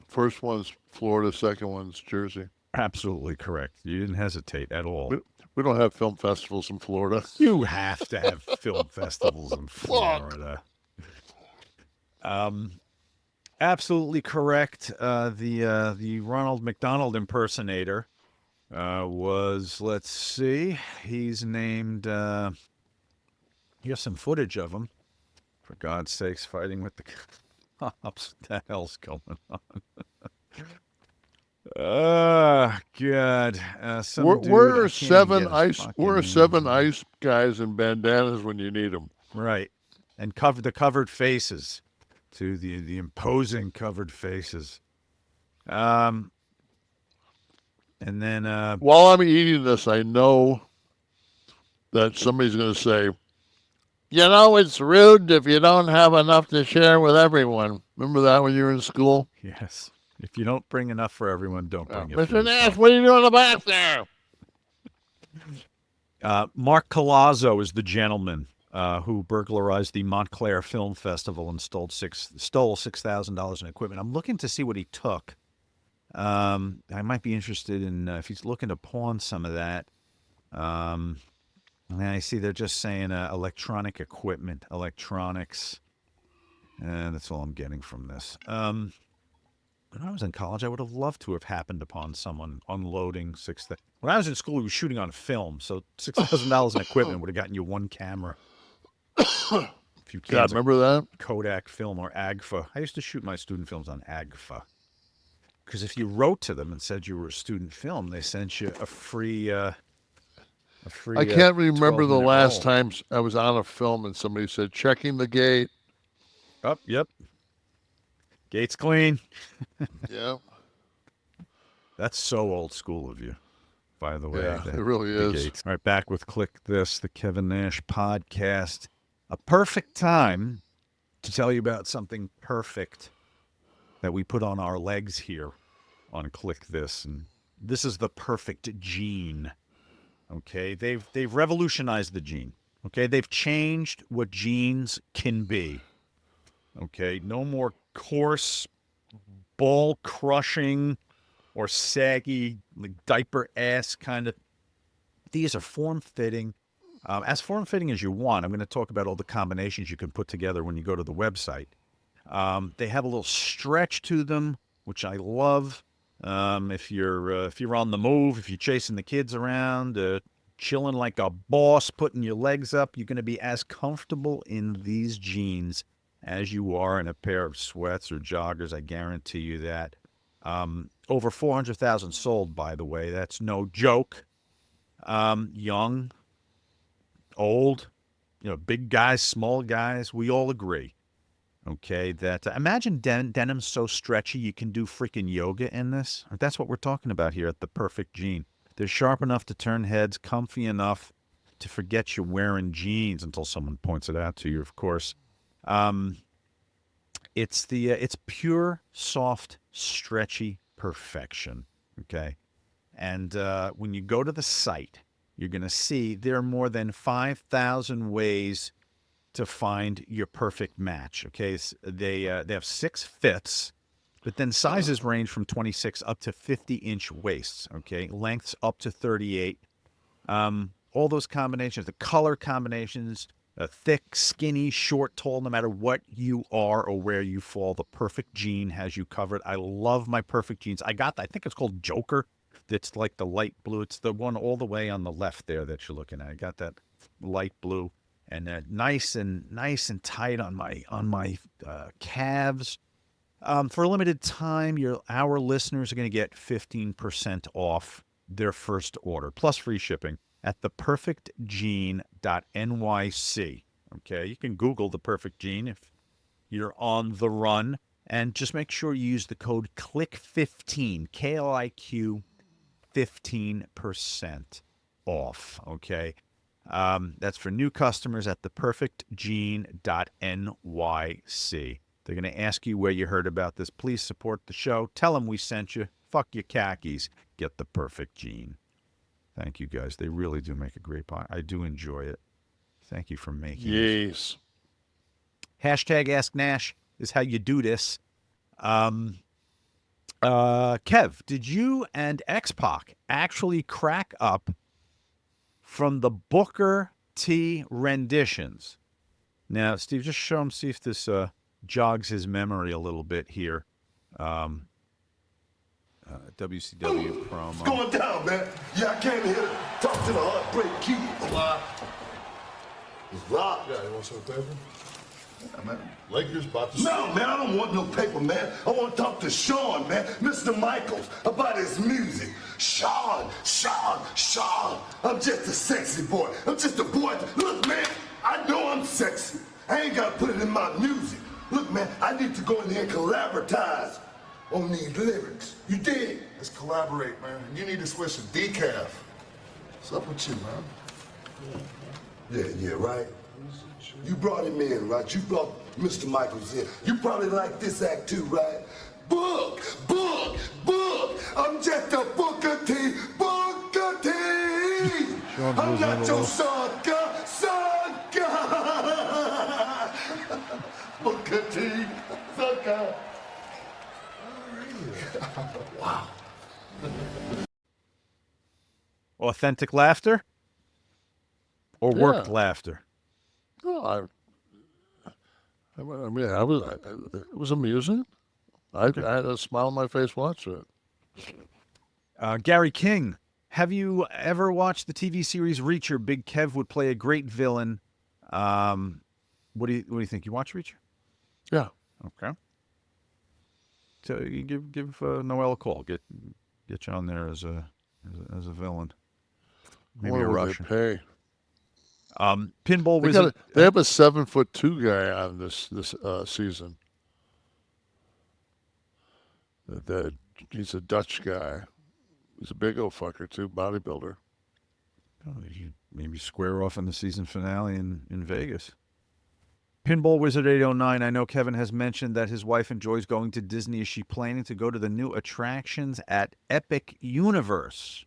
First one's Florida, second one's Jersey. Absolutely correct. You didn't hesitate at all. We don't have film festivals in Florida. You have to have film festivals in Florida. Absolutely correct. The Ronald McDonald impersonator was, let's see, he's named, here's some footage of him, for God's sakes, fighting with the cops. What the hell's going on? God. We're 7 ice guys in bandanas when you need them. Right. And the covered faces, to the imposing covered faces. And then while I'm eating this, I know that somebody's going to say, you know, it's rude if you don't have enough to share with everyone. Remember that when you were in school? Yes. If you don't bring enough for everyone, don't bring it. Mr. Nash, what are you doing in the back there? Mark Colazzo is the gentleman who burglarized the Montclair Film Festival and stole $6,000 in equipment. I'm looking to see what he took. I might be interested in if he's looking to pawn some of that. And I see they're just saying electronic equipment, electronics. And that's all I'm getting from this. when I was in college, I would have loved to have happened upon someone unloading When I was in school, we were shooting on film, so $6,000 in equipment would have gotten you one camera. A few Yeah, cans of remember that? Kodak film or AGFA. I used to shoot my student films on AGFA. Because if you wrote to them and said you were a student film, they sent you a free. I can't remember the 12-minute last roll. time I was on a film and somebody said, checking the gate. Oh, yep. Gate's clean. Yeah. That's so old school of you, by the way. Yeah, it really the is. Gates. All right, back with Kliq This, the Kevin Nash podcast. A perfect time to tell you about something perfect that we put on our legs here on Kliq This. And this is the perfect gene. Okay, they've revolutionized the gene. Okay, they've changed what jeans can be. Okay, no more coarse, ball crushing, or saggy, like diaper ass kind of. These are form fitting, as form fitting as you want. I'm going to talk about all the combinations you can put together when you go to the website. They have a little stretch to them, which I love. If you're on the move, if you're chasing the kids around, chilling like a boss, putting your legs up, you're going to be as comfortable in these jeans as you are in a pair of sweats or joggers. I guarantee you that. Over 400,000 sold, by the way. That's no joke. Young, old, big guys, small guys, we all agree. Okay, that imagine denim so stretchy you can do freaking yoga in this. That's what we're talking about here at the perfect jean. They're sharp enough to turn heads, comfy enough to forget you're wearing jeans until someone points it out to you, of course. It's pure, soft, stretchy perfection. Okay, and when you go to the site, you're going to see there are more than 5,000 ways to find your perfect match. Okay, they have 6 fits, but then sizes range from 26 up to 50-inch waists. Okay, lengths up to 38. All those combinations, the color combinations, thick, skinny, short, tall, no matter what you are or where you fall, the perfect jean has you covered. I love my perfect jeans. I think it's called Joker. It's like the light blue. It's the one all the way on the left there that you're looking at. I got that light blue. And nice and tight on my calves. For a limited time, our listeners are going to get 15% off their first order, plus free shipping at theperfectgene.nyc. Okay, you can Google the perfect gene if you're on the run, and just make sure you use the code KLIQ15, KLIQ 15% off. Okay. That's for new customers at theperfectgene.nyc. They're going to ask you where you heard about this. Please support the show. Tell them we sent you. Fuck your khakis. Get the perfect gene. Thank you, guys. They really do make a great pie. I do enjoy it. Thank you for making it. Yes. Hashtag Ask Nash is how you do this. Kev, did you and X-Pac actually crack up from the Booker T renditions? Now, Steve, just show him, see if this jogs his memory a little bit here. WCW promo. What's going down, man? Yeah, I came here to talk to the Heartbreak Kid. Why? It's Rock. Yeah, you want some paper? Yeah, man. Lakers about to... No, man, I don't want no paper, man. I want to talk to Sean, man. Mr. Michaels, about his music. Sean. I'm just a sexy boy. I'm just a boy. Look, man, I know I'm sexy. I ain't got to put it in my music. Look, man, I need to go in here and collaboratize on these lyrics. You dig? Let's collaborate, man. You need to switch to decaf. What's up with you, man? Yeah, right. You brought him in, right? You brought Mr. Michaels in. You probably like this act too, right? Book! I'm just a Booker T! I'm not your sucker! Booker T! Sucker! Wow. Authentic laughter or worked laughter? No, it was amusing. I had a smile on my face watching it. Gary King, have you ever watched the TV series Reacher? Big Kev would play a great villain. What do you think? You watch Reacher? Yeah. Okay. So you give Noel a call. Get you on there as a villain. Maybe a Russian. They pay. Pinball Wizard. They have a 7'2" guy on this season. He's a Dutch guy. He's a big old fucker too, bodybuilder. Oh, you maybe square off in the season finale in Vegas. Pinball Wizard 809. I know Kevin has mentioned that his wife enjoys going to Disney. Is she planning to go to the new attractions at Epic Universe?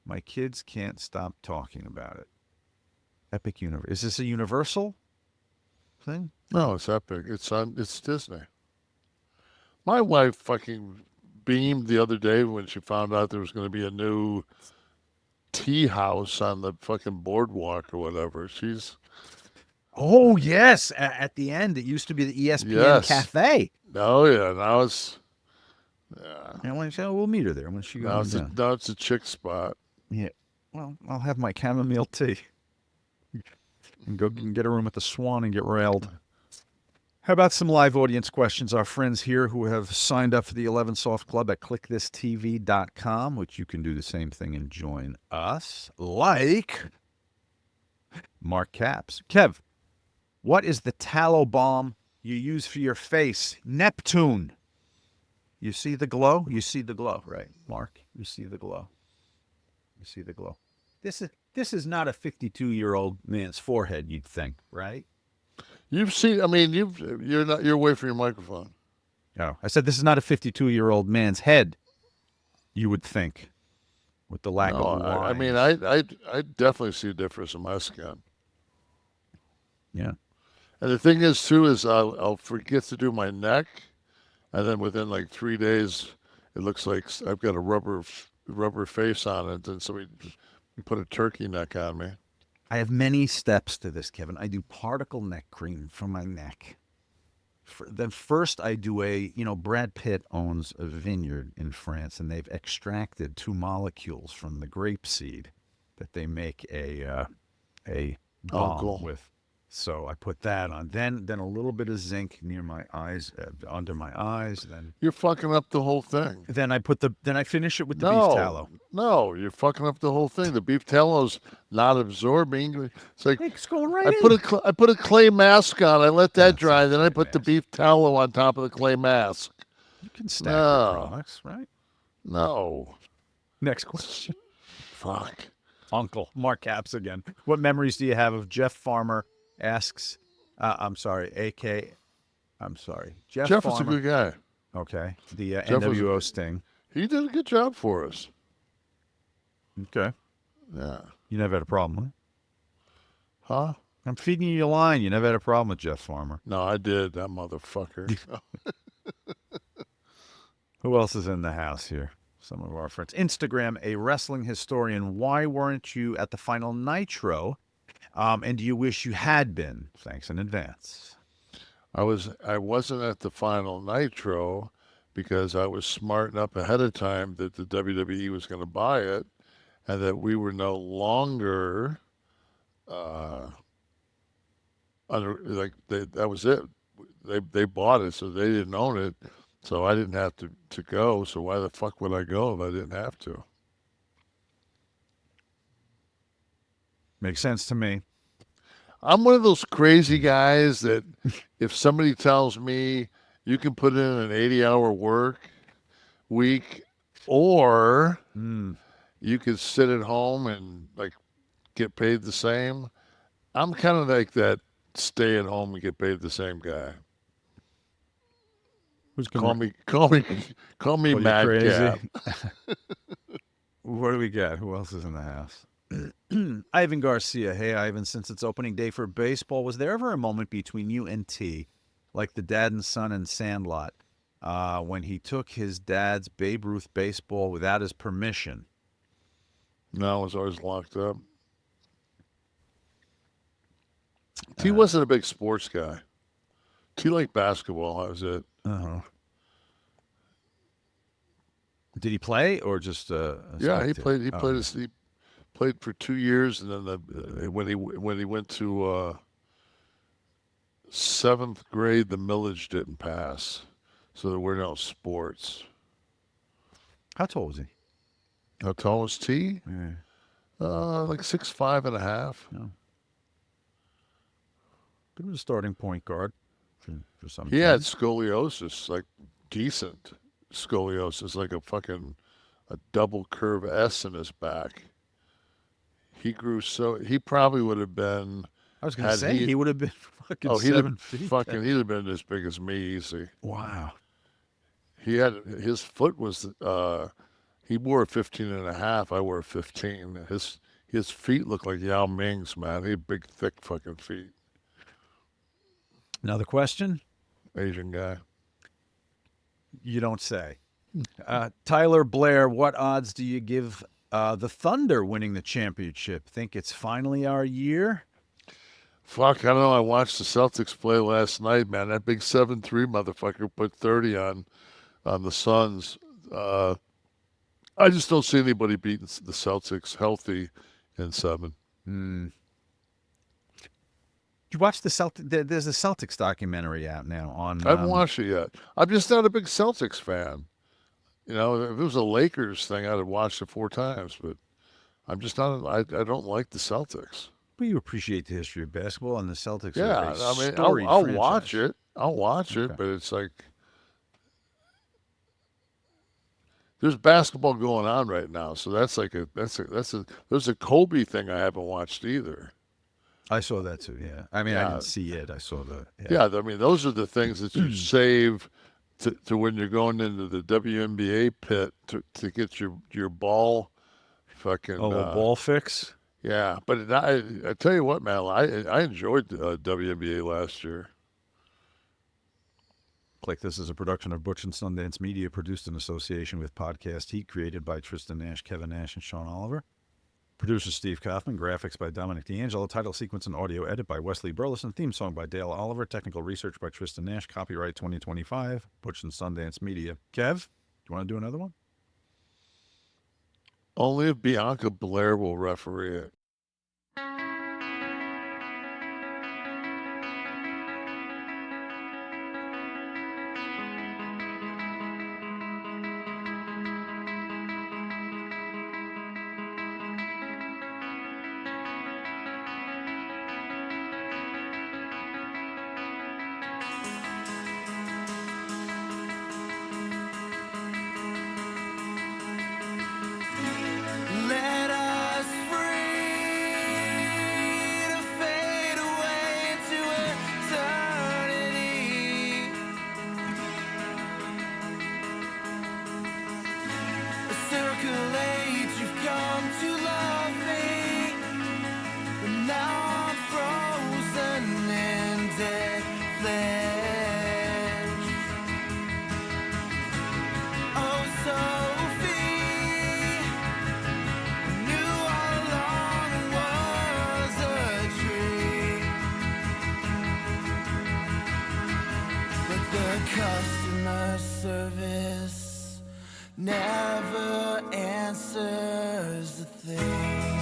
My kids can't stop talking about it. Epic Universe. Is this a Universal thing? No, it's Epic. It's Disney. My wife fucking beamed the other day when she found out there was going to be a new tea house on the fucking boardwalk or whatever. Oh, yes. At the end, it used to be the ESPN Cafe. Oh, yeah. Now it's... Yeah. And when she said, we'll meet her there when she goes down. Now it's a chick spot. Yeah. Well, I'll have my chamomile tea. And go get a room at the Swan and get railed. How about some live audience questions? Our friends here who have signed up for the 11 Soft Club at KliqThisTV.com, which you can do the same thing and join us, like Mark Caps. Kev, what is the tallow balm you use for your face? Neptune. You see the glow? You see the glow, right, Mark? You see the glow. You see the glow. This is not a 52-year-old man's forehead, you'd think, right? You've seen. I mean, you're away from your microphone. Oh, I said this is not a 52-year-old man's head. You would think, with the lack of lines. I mean, I definitely see a difference in my skin. Yeah. And the thing is, too, is I'll forget to do my neck, and then within like 3 days, it looks like I've got a rubber face on it, and somebody put a turkey neck on me. I have many steps to this, Kevin. I do particle neck cream for my neck. Then first I do Brad Pitt owns a vineyard in France, and they've extracted 2 molecules from the grape seed that they make a balm with. So I put that on. Then a little bit of zinc near my eyes, under my eyes. Then you're fucking up the whole thing. Then I finish it with the beef tallow. No, you're fucking up the whole thing. The beef tallow's not absorbing. It's like it's going right I put a clay mask on. I let that dry. Then I put the beef tallow on top of the clay mask. You can stack the products, right? No. Next question. Fuck. Uncle Mark Caps again. What memories do you have of Jeff Farmer? Asks, I'm sorry. Jeff Farmer. Was a good guy. Okay. The NwO Sting. He did a good job for us. Okay. Yeah. You never had a problem with it? Huh? I'm feeding you your line. You never had a problem with Jeff Farmer. No, I did, that motherfucker. Who else is in the house here? Some of our friends. Instagram, a wrestling historian. Why weren't you at the final Nitro? And do you wish you had been? Thanks in advance. I wasn't at the final Nitro because I was smart enough ahead of time that the WWE was going to buy it, and that we were no longer that was it. They bought it, so they didn't own it, so I didn't have to go. So why the fuck would I go if I didn't have to? Makes sense to me. I'm one of those crazy guys that if somebody tells me you can put in an 80-hour work week or you could sit at home and like get paid the same, I'm kind of like that stay at home and get paid the same guy. Call me madcap. What do we got? Who else is in the house? Ivan Garcia. Hey, Ivan, since it's opening day for baseball, was there ever a moment between you and T, like the dad and son in Sandlot, when he took his dad's Babe Ruth baseball without his permission? No, I was always locked up. T wasn't a big sports guy. T liked basketball. That was it. Uh-huh. Did he play or just? Yeah, he spectator? played. He Oh, played. He played for 2 years, and then when he went to 7th grade, the millage didn't pass, so there were no sports. How tall was he? How tall was T? Yeah. Like 6'5.5". No. Good was a starting point guard for some. He had scoliosis, like decent scoliosis, like a double curve S in his back. He grew so he probably would have been. I was going to say he would have been fucking Oh, 7 feet. he'd have been as big as me easy. Wow. His foot was he wore a 15.5. I wore a 15. His feet looked like Yao Ming's, man. He had big, thick fucking feet. Another question? Asian guy. You don't say. Tyler Blair, what odds do you give the Thunder winning the championship? Think it's finally our year? Fuck, I don't know. I watched the Celtics play last night, man. That big 7-3 motherfucker put 30 on the Suns. I just don't see anybody beating the Celtics healthy in 7. You watch the Celtics? There's a Celtics documentary out now on. I haven't watched it yet. I'm just not a big Celtics fan. You know, if it was a Lakers thing, I'd have watched it 4 times. But I'm just not. I don't like the Celtics. But you appreciate the history of basketball, and the Celtics. Yeah, are a I mean, storied I'll franchise. watch it. I'll watch it, Okay. but it's like there's basketball going on right now, so there's a Kobe thing I haven't watched either. I saw that too. Yeah, I mean, I Yeah. didn't see it. I saw the. Yeah, I mean, those are the things that you save to when you're going into the WNBA pit to get your ball fucking. Oh, a ball fix. Yeah, but I tell you what, man, I enjoyed WNBA last year. Kliq This is a production of Butch and Sundance Media, produced in association with Podcast Heat, created by Tristan Nash, Kevin Nash, and Sean Oliver. Producer Steve Kaufman, graphics by Dominic D'Angelo, title sequence and audio edit by Wesley Burleson, theme song by Dale Oliver, technical research by Tristan Nash, copyright 2025, Butch and Sundance Media. Kev, do you want to do another one? Only if Bianca Blair will referee it. Let us free to fade away into eternity. Circulate, you've come to love me, but now I'm frozen in dead flesh. Oh, Sophie, knew all along it was a dream, but the customer service never answers the thing.